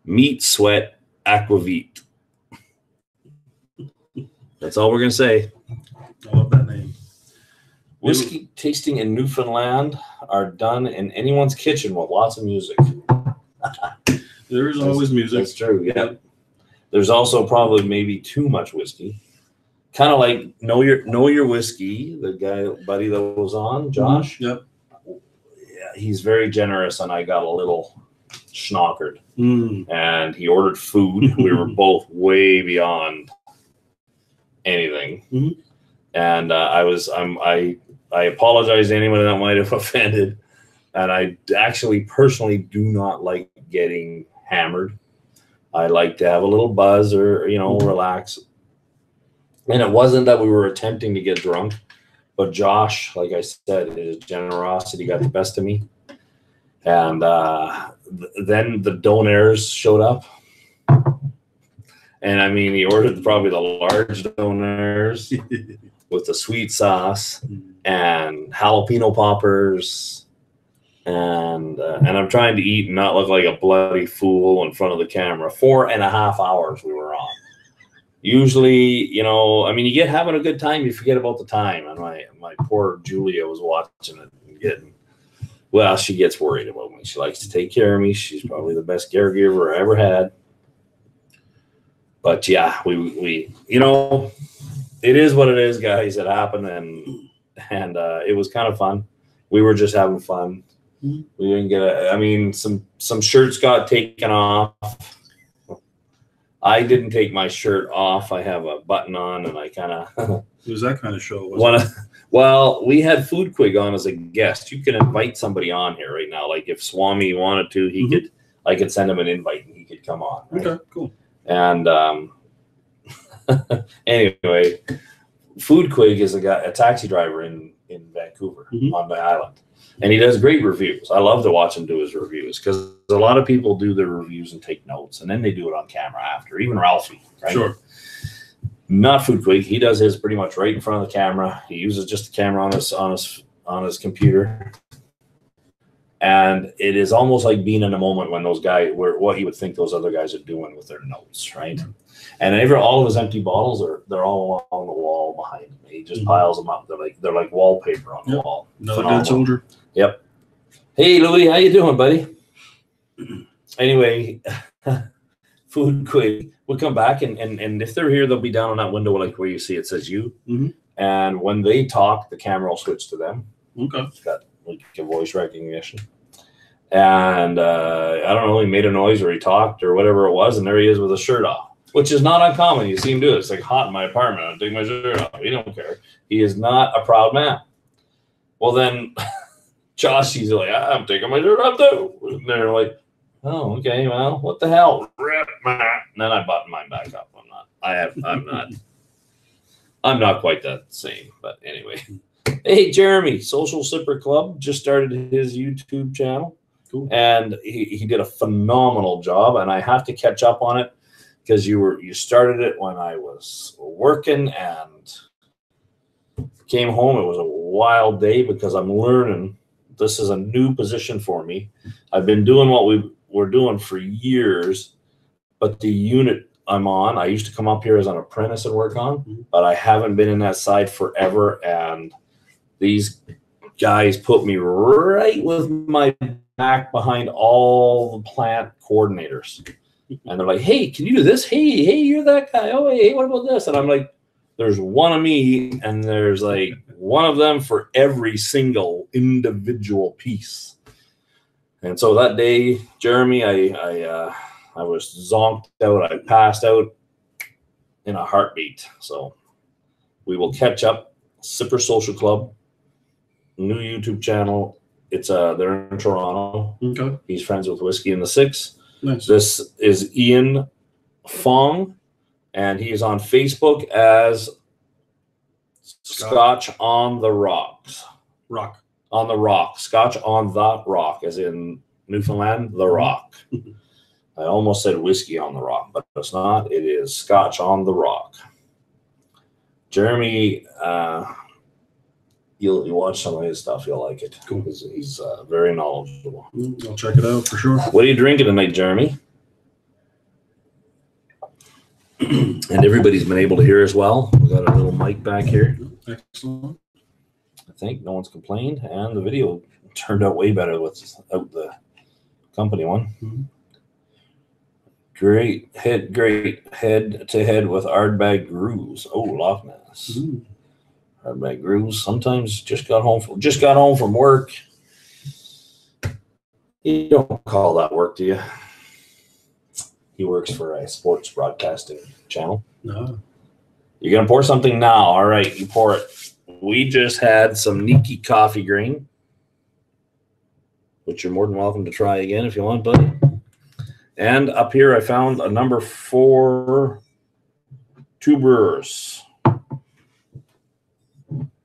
Meat Sweat Aquavit. That's all we're going to say. I love that name. Whiskey tasting in Newfoundland are done in anyone's kitchen with lots of music. There's always music. That's true, yeah. There's also probably maybe too much whiskey. Kind of like Know Your Whiskey, the buddy that was on, Josh. Yep. Yeah, he's very generous, and I got a little schnockered. And he ordered food. We were both way beyond anything. And I apologize to anyone that might have offended. And I actually personally do not like getting hammered. I like to have a little buzz or, relax. And it wasn't that we were attempting to get drunk, but Josh, like I said, his generosity got the best of me. And then the donaires showed up. And I mean, he ordered probably the large donaires with the sweet sauce and jalapeno poppers. And I'm trying to eat and not look like a bloody fool in front of the camera. 4.5 hours we were on. Usually, you get having a good time, you forget about the time. And my poor Julia was watching it and she gets worried about me. She likes to take care of me. She's probably the best caregiver I ever had. But yeah, we it is what it is, guys. It happened, and it was kind of fun. We were just having fun. We didn't get some shirts got taken off. I didn't take my shirt off. I have a button on, and I kind of. It was that kind of show. Well, we had Food Quig on as a guest. You can invite somebody on here right now. Like if Swami wanted to, I could send him an invite and he could come on. Right? Okay, cool. And anyway, Food Quig is a taxi driver in Vancouver on the island. And he does great reviews. I love to watch him do his reviews because a lot of people do their reviews and take notes, and then they do it on camera after. Even Ralphie, right? Sure. Not Food Quig. He does his pretty much right in front of the camera. He uses just the camera on his computer, and it is almost like being in a moment when those guys what he would think those other guys are doing with their notes, right? And all of his empty bottles they're all along the wall behind him. He just piles them up. They're like wallpaper on the wall. Another dead soldier. Yep. Hey, Louis, how you doing, buddy? Anyway, Food Quig. We'll come back, and if they're here, they'll be down on that window like where you see it says you. And when they talk, the camera will switch to them. Okay. It's got like a voice recognition. And I don't know, he made a noise or he talked or whatever it was, and there he is with his shirt off, which is not uncommon. You see him do it. It's like hot in my apartment. I'm taking my shirt off. He don't care. He is not a proud man. Well, then Josh, he's like, I'm taking my shirt off too. And they're like, oh, okay, well, what the hell? And then I button mine back up. I'm not quite that same, but anyway. Hey, Jeremy, Social Sipper Club just started his YouTube channel. Cool. And he did a phenomenal job, and I have to catch up on it because you started it when I was working and came home. It was a wild day because I'm learning. This is a new position for me. I've been doing what we were doing for years, but the unit I'm on, I used to come up here as an apprentice and work on, but I haven't been in that side forever, and these guys put me right with my back behind all the plant coordinators. And they're like, hey, can you do this? Hey, you're that guy. Oh, hey, what about this? And I'm like, there's one of me, and there's like one of them for every single individual piece. And so that day, Jeremy, I was zonked out. I passed out in a heartbeat. So we will catch up. Sipper Social Club, new YouTube channel. It's they're in Toronto. Okay. He's friends with Whiskey in the Six. Nice. This is Ian Fong, and he is on Facebook as Scotch on the Rocks. Rock. On the Rock. Scotch on the Rock, as in Newfoundland, the Rock. I almost said Whiskey on the Rock, but it's not. It is Scotch on the Rock. Jeremy, you'll watch some of his stuff. You'll like it. Cool. He's very knowledgeable. I'll check it out for sure. What are you drinking tonight, Jeremy? And everybody's been able to hear as well. We got a little mic back here. Excellent. I think no one's complained, and the video turned out way better without the company one. Mm-hmm. Great head to head with Ardbeg Grooves. Oh, Loch Ness. Mm-hmm. Ardbeg Grooves. Sometimes just got home from work. You don't call that work, do you? He works for a sports broadcasting channel. No. You're gonna pour something now. All right, you pour it. We just had some Niki coffee grain, which you're more than welcome to try again if you want, buddy. And up here, I found a number 4 two brewers.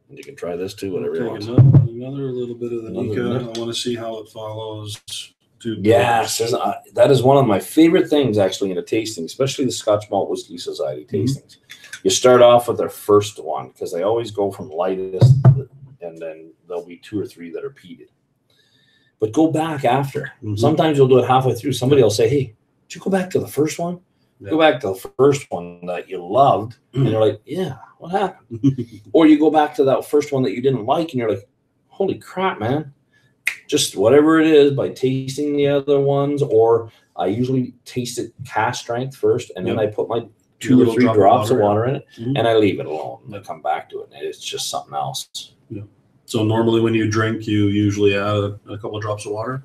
You can try this too, whatever you want. Another little bit of the Nika. I want to see how it follows. Yes, that is one of my favorite things actually in a tasting, especially the Scotch Malt Whisky Society tastings. You start off with their first one because they always go from lightest, and then there'll be 2 or 3 that are peated. But go back after. Sometimes you'll do it halfway through. Somebody will say, hey, did you go back to the first one? Yeah. Go back to the first one that you loved. And you're like, yeah, what happened? Or you go back to that first one that you didn't like, and you're like, holy crap, man. Just whatever it is, by tasting the other ones, or I usually taste it cask strength first, and then I put my 2 or 3 drops of water in it, and I leave it alone. And I come back to it, and it's just something else. Yeah. So normally when you drink, you usually add a couple of drops of water?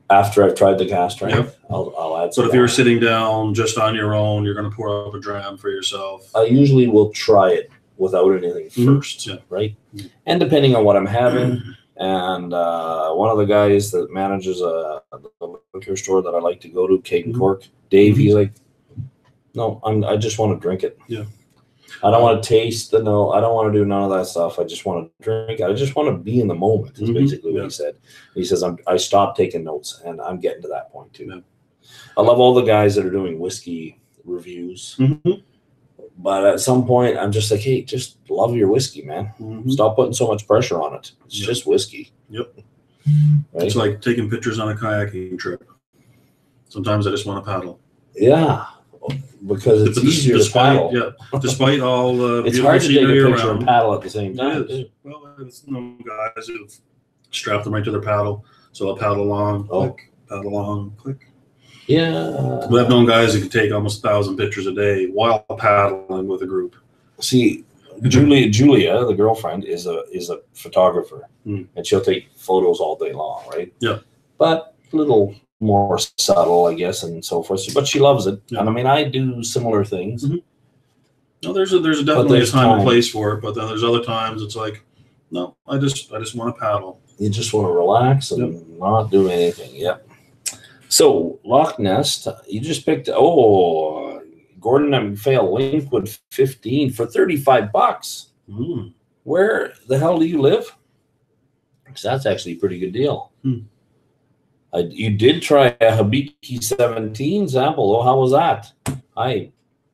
After I've tried the cask strength, I'll add some. But if you're sitting down just on your own, you're going to pour up a dram for yourself. I usually will try it without anything first, right? And depending on what I'm having, and one of the guys that manages a liquor store that I like to go to, Kate and Cork, Dave, he's like, no, I just want to drink it. Yeah. I don't want to taste I don't want to do none of that stuff. I just want to drink. I just want to be in the moment. Is basically what he said. He says, I stopped taking notes, and I'm getting to that point too. Yeah. I love all the guys that are doing whiskey reviews. But at some point, I'm just like, hey, just love your whiskey, man. Stop putting so much pressure on it. It's just whiskey. Yep. Right? It's like taking pictures on a kayaking trip. Sometimes I just want to paddle. Yeah. Because it's easier to paddle. Yeah, despite all the it's hard to take a picture and paddle at the same time. It is. Well, there's no guys who've strapped them right to their paddle, so I'll paddle along, click, paddle along, click. Yeah. But I've known guys who can take almost 1,000 pictures a day while paddling with a group. See, Julia, the girlfriend, is a photographer, and she'll take photos all day long, right? Yeah. But little more subtle, I guess, and so forth. But she loves it, and I mean, I do similar things. No, there's definitely a time and place for it, but then there's other times it's like, no, I just want to paddle. You just want to relax and not do anything. Yep. So Loch Ness, you just picked. Oh, Gordon and McPhail Linkwood 15 for $35. Where the hell do you live? Because that's actually a pretty good deal. You did try a Hibiki 17 sample, though. How was that?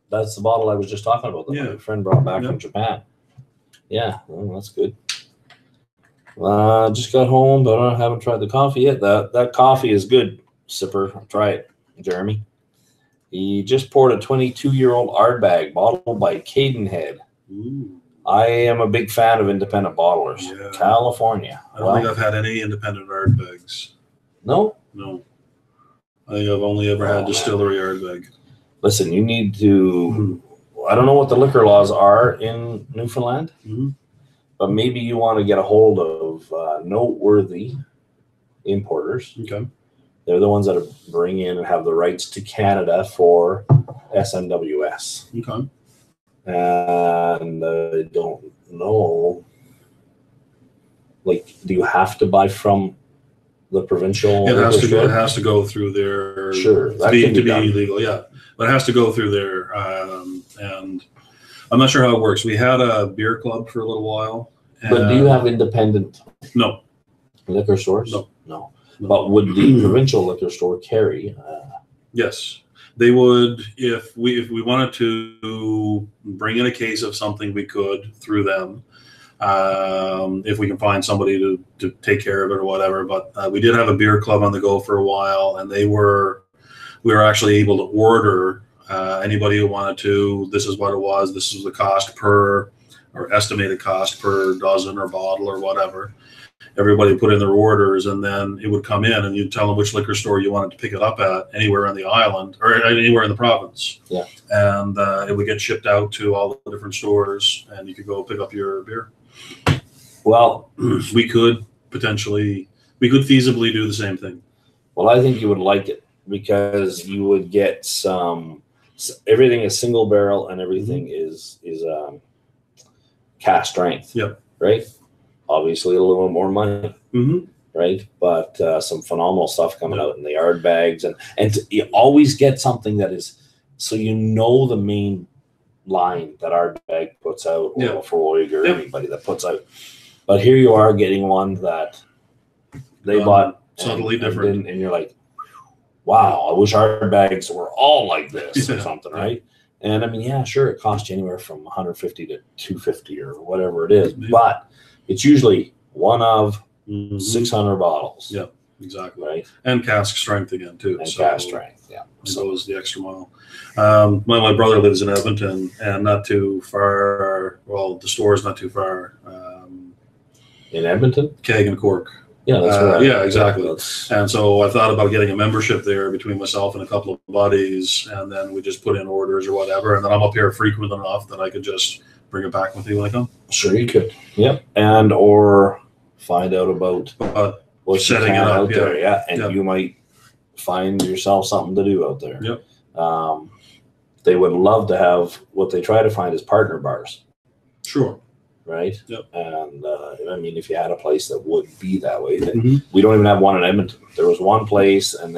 That's the bottle I was just talking about that my friend brought back from Japan. Yeah, well, that's good. Just got home, but I haven't tried the coffee yet. That coffee is good, sipper. Try it, Jeremy. He just poured a 22-year-old Ardbeg bottled by Cadenhead. I am a big fan of independent bottlers. Yeah. California. I don't think I've had any independent Ardbegs. No? No. I think I've only ever had distillery Ardbeg. Listen, you need to, I don't know what the liquor laws are in Newfoundland, but maybe you want to get a hold of noteworthy importers. Okay. They're the ones that bring in and have the rights to Canada for SNWS. Okay. And I don't know, like, do you have to buy from the provincial? It has to go through their to be legal. Yeah, but it has to go through there. And I'm not sure how it works. We had a beer club for a little while. But do you have independent? No. Liquor stores? No. But would the provincial liquor store carry? Yes, they would. If we wanted to bring in a case of something, we could through them. If we can find somebody to take care of it or whatever. But we did have a beer club on the go for a while, and we were actually able to order anybody who wanted to. This is what it was. This is the cost per, or estimated cost per dozen or bottle or whatever. Everybody put in their orders, and then it would come in, and you'd tell them which liquor store you wanted to pick it up at, anywhere on the island or anywhere in the province. Yeah. And it would get shipped out to all the different stores, and you could go pick up your beer. Well, we could feasibly do the same thing. Well, I think you would like it because you would get everything is single barrel and everything is cask strength. Yep. Right. Obviously, a little bit more money, right? But some phenomenal stuff coming out in the Ardbegs, and you always get something that is, so you know the main line that Ardbeg puts out, or Laphroaig, or anybody that puts out. But here you are getting one that they bought subtly different, and you're like, wow, I wish Ardbegs were all like this or something, right? And I mean, yeah, sure, it costs you anywhere from $150 to $250 or whatever it is, but it's usually one of 600 bottles. Yeah, exactly. Right. And cask strength again, too. And cask strength, yeah. So is the extra mile. My brother lives in Edmonton, and not too far. Well, the store is not too far. In Edmonton? Keg and Cork. Yeah, that's right. Yeah, exactly. And so I thought about getting a membership there between myself and a couple of buddies, and then we just put in orders or whatever. And then I'm up here frequent enough that I could just bring it back with me when I come. Sure, you could. Yep. And or find out about what's setting it up out there. Yeah. And you might find yourself something to do out there. Yep. They would love to have, what they try to find is partner bars. Sure. Right. Yep. And I mean, if you had a place that would be that way, we don't even have one in Edmonton. There was one place, and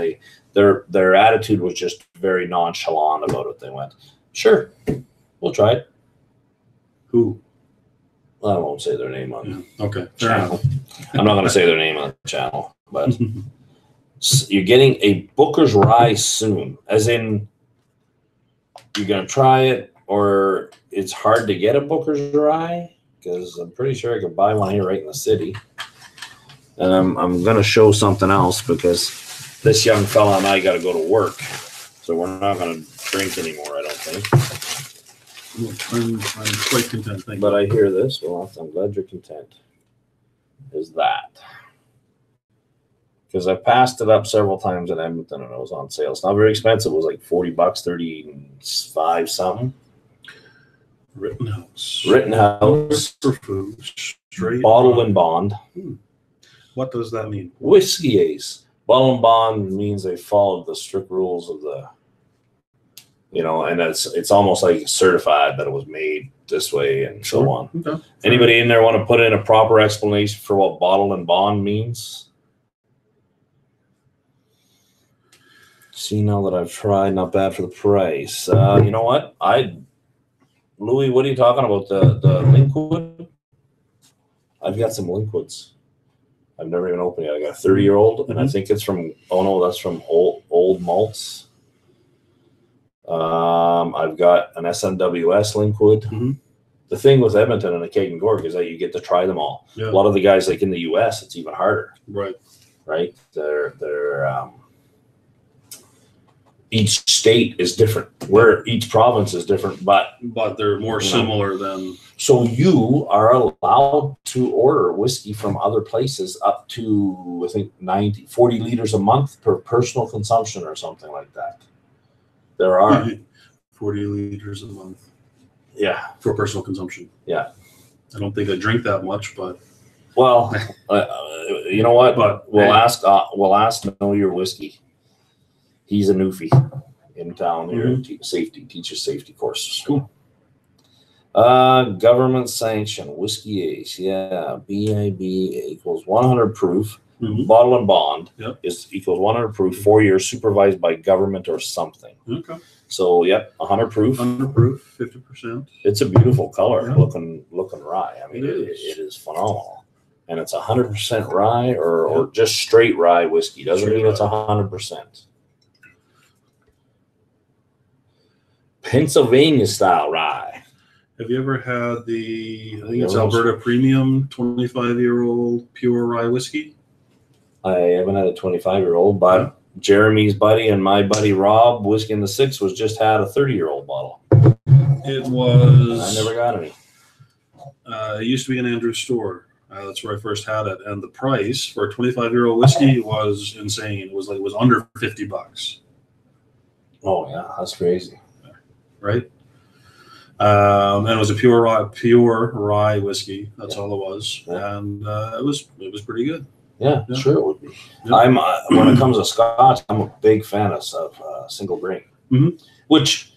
their attitude was just very nonchalant about it. They went, "Sure, we'll try it." Who? I won't say their name on the channel. I'm not going to say their name on the channel, but you're getting a Booker's Rye soon, as in you're going to try it, or it's hard to get a Booker's Rye, because I'm pretty sure I could buy one here right in the city. And I'm going to show something else, because this young fella and I got to go to work, so we're not going to drink anymore, I don't think. I'm quite content, thank you. But I hear this. Well, I'm glad you're content. Is that because I passed it up several times in Edmonton, and it was on sale. It's not very expensive. It was like $40, 35 something. Rittenhouse. For food. Straight bottled and bond. What does that mean? Whiskey Ace. Bottle and bond means they followed the strict rules of the, and it's almost like certified that it was made this way and so on. Okay. Anybody in there want to put in a proper explanation for what bottle and bond means? See, now that I've tried, not bad for the price. You know what? Louis, what are you talking about? The Linkwood? I've got some Linkwoods. I've never even opened it. I got a 30-year-old, and I think it's from, that's from old malts. I've got an SMWS Linkwood. The thing with Edmonton and the Keg and Gorg is that you get to try them all. Yeah. A lot of the guys, like in the US, it's even harder. Right. They're each state is different. Where each province is different, but they're more similar than. So you are allowed to order whiskey from other places up to, I think, 40 liters a month per personal consumption or something like that. There are 40 liters a month. Yeah, for personal consumption. Yeah, I don't think I drink that much, but you know what? But we'll ask Know Your Whiskey. He's a newfie in town here. Teaches safety courses. Cool. Government sanction whiskey age. Yeah, BIB equals 100 proof. Bottle and bond is equals 100 proof, 4 years, supervised by government or something. Okay. So 100 proof. 100 proof, 50%. It's a beautiful color, looking rye. I mean, it is phenomenal, and it's 100% rye or just straight rye whiskey. Doesn't mean it's 100%. Pennsylvania style rye. Have you ever had I think it's Alberta Premium 25-year-old pure rye whiskey? I haven't had a 25-year-old, but Jeremy's buddy and my buddy Rob, Whiskey in the Six, just had a 30-year-old bottle. It was. I never got any. It used to be in Andrew's store. That's where I first had it, and the price for a 25-year-old whiskey was insane. It was under $50. Oh yeah, that's crazy. Right. And it was a pure rye whiskey. That's all it was, and it was pretty good. Yeah, sure it would be. I'm when it comes to Scotch, I'm a big fan of single grain, which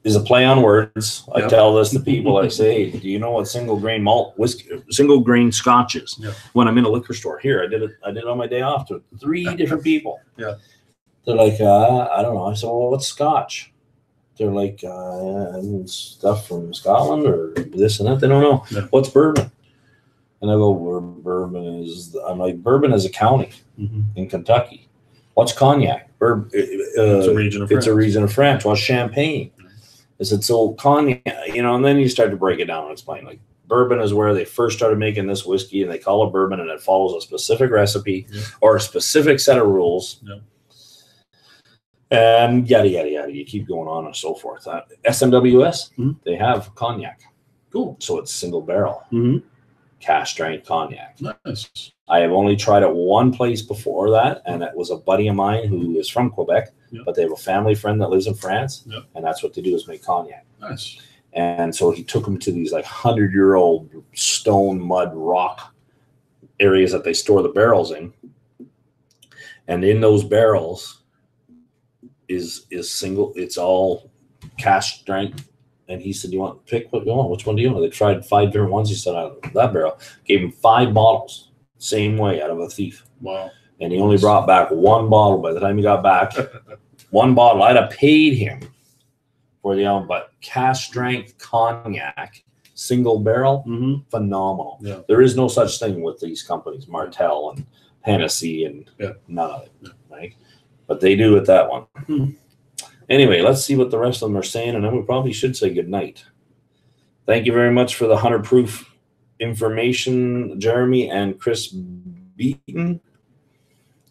is a play on words. I tell this to people. I say, "Hey, do you know what single grain malt whiskey, single grain Scotch is?" When I'm in a liquor store here, I did it on my day off to 3 different people. Yeah, they're like, I don't know. I said, "Well, what's Scotch?" They're like, stuff from Scotland or this and that. They don't know. What's bourbon? And I go, where bourbon is, I'm like, bourbon is a county in Kentucky. What's cognac? It's a region of France. It's a region of France. What's champagne? I said, so cognac, and then you start to break it down and explain. Like, bourbon is where they first started making this whiskey, and they call it bourbon, and it follows a specific recipe or a specific set of rules. And yada, yada, yada. You keep going on and so forth. SMWS, they have cognac. Cool. So it's single barrel. Cash strength cognac. Nice. I have only tried it one place before that, and it was a buddy of mine who is from Quebec, but they have a family friend that lives in France, and that's what they do is make cognac. Nice. And so he took them to these 100-year-old stone, mud, rock areas that they store the barrels in, and in those barrels is single. It's all cash strength. And he said, "You want to pick what you want? Which one do you want?" They tried 5 different ones. He said, "Out of that barrel." Gave him 5 bottles, same way, out of a thief. Wow. And he only brought back 1 bottle. By the time he got back, 1 bottle. I'd have paid him for the album, but cash strength cognac, single barrel, phenomenal. Yeah. There is no such thing with these companies, Martell and Hennessy and none of it, right? But they do with that one. Anyway, let's see what the rest of them are saying, and then we probably should say goodnight. Thank you very much for the 100 proof information, Jeremy and Chris Beaton.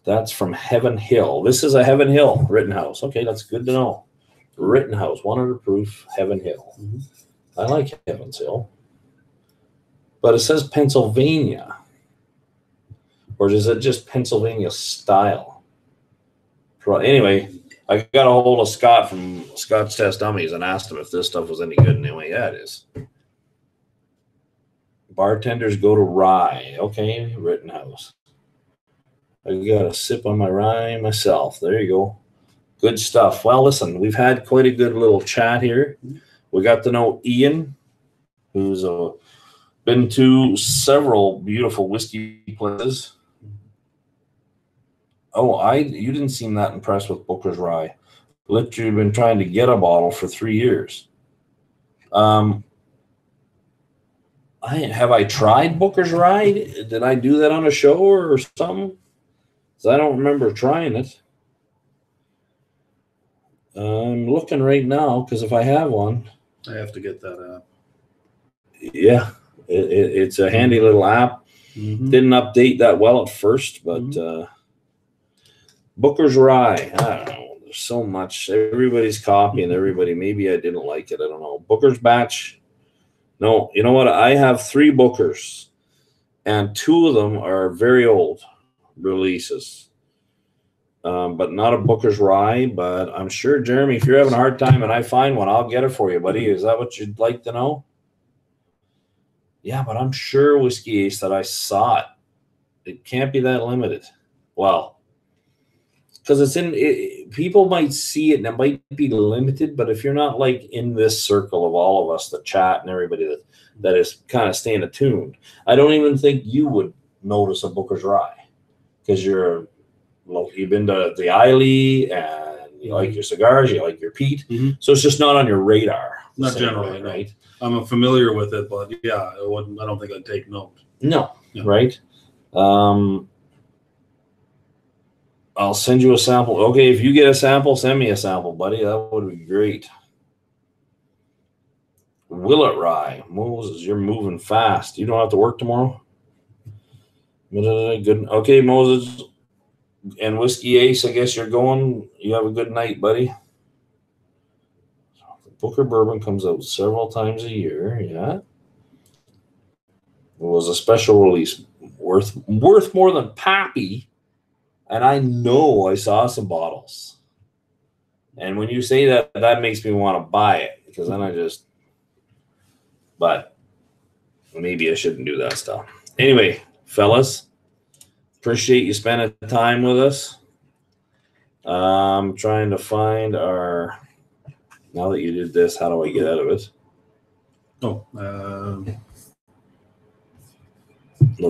That's from Heaven Hill. This is a Heaven Hill Rittenhouse. Okay, that's good to know. Rittenhouse, 100 proof, Heaven Hill. I like Heaven's Hill. But it says Pennsylvania. Or is it just Pennsylvania style? Anyway, I got a hold of Scott from Scotch Test Dummies and asked him if this stuff was any good. And anyway, yeah, it is. Bartenders go to rye. Okay, Rittenhouse. I got a sip on my rye myself. There you go. Good stuff. Well, listen, we've had quite a good little chat here. We got to know Ian, who's been to several beautiful whiskey places. Oh, you didn't seem that impressed with Booker's Rye. Literally been trying to get a bottle for 3 years. Have I tried Booker's Rye? Did I do that on a show or something? Because I don't remember trying it. I'm looking right now because if I have one, I have to get that app. Yeah, it's a handy little app. Didn't update that well at first, but Booker's Rye. I don't know. There's so much. Everybody's copying everybody. Maybe I didn't like it. I don't know. Booker's batch. No, you know what? I have 3 Bookers, and 2 of them are very old releases. But not a Booker's Rye. But I'm sure, Jeremy, if you're having a hard time and I find one, I'll get it for you, buddy. Is that what you'd like to know? Yeah, but I'm sure, Whiskey Ace, that I saw it. It can't be that limited. Well, because people might see it and it might be limited, but if you're not like in this circle of all of us, the chat and everybody that is kind of staying attuned, I don't even think you would notice a Booker's Rye because you've been to the Eiley and you like your cigars, you like your peat, so it's just not on your radar. Not generally, right? I'm familiar with it, but yeah, I don't think I'd take note. No, right? I'll send you a sample. Okay, if you get a sample, send me a sample, buddy. That would be great. Willet Rye. Moses, you're moving fast. You don't have to work tomorrow? Good. Okay, Moses and Whiskey Ace, I guess you're going. You have a good night, buddy. Booker Bourbon comes out several times a year, yeah. It was a special release worth more than Pappy. And I know I saw some bottles. And when you say that, that makes me want to buy it. Because then but maybe I shouldn't do that stuff. Anyway, fellas, appreciate you spending time with us. I'm trying to find now that you did this, how do I get out of it? Look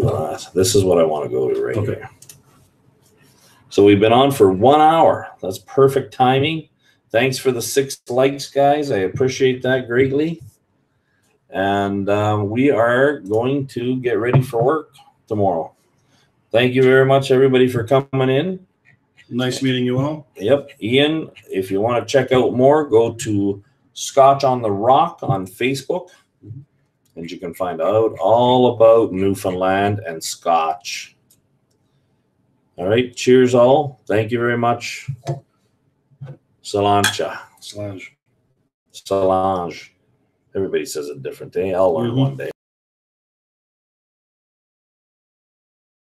at that. This is what I want to go to right here. So we've been on for 1 hour. That's perfect timing. Thanks for the 6 likes, guys. I appreciate that greatly. And we are going to get ready for work tomorrow. Thank you very much, everybody, for coming in. Nice meeting you all. Yep. Ian, if you want to check out more, go to Scotch on the Rock on Facebook. And you can find out all about Newfoundland and Scotch. All right. Cheers, all. Thank you very much. Solange. Solange. Everybody says it different. I'll learn one day.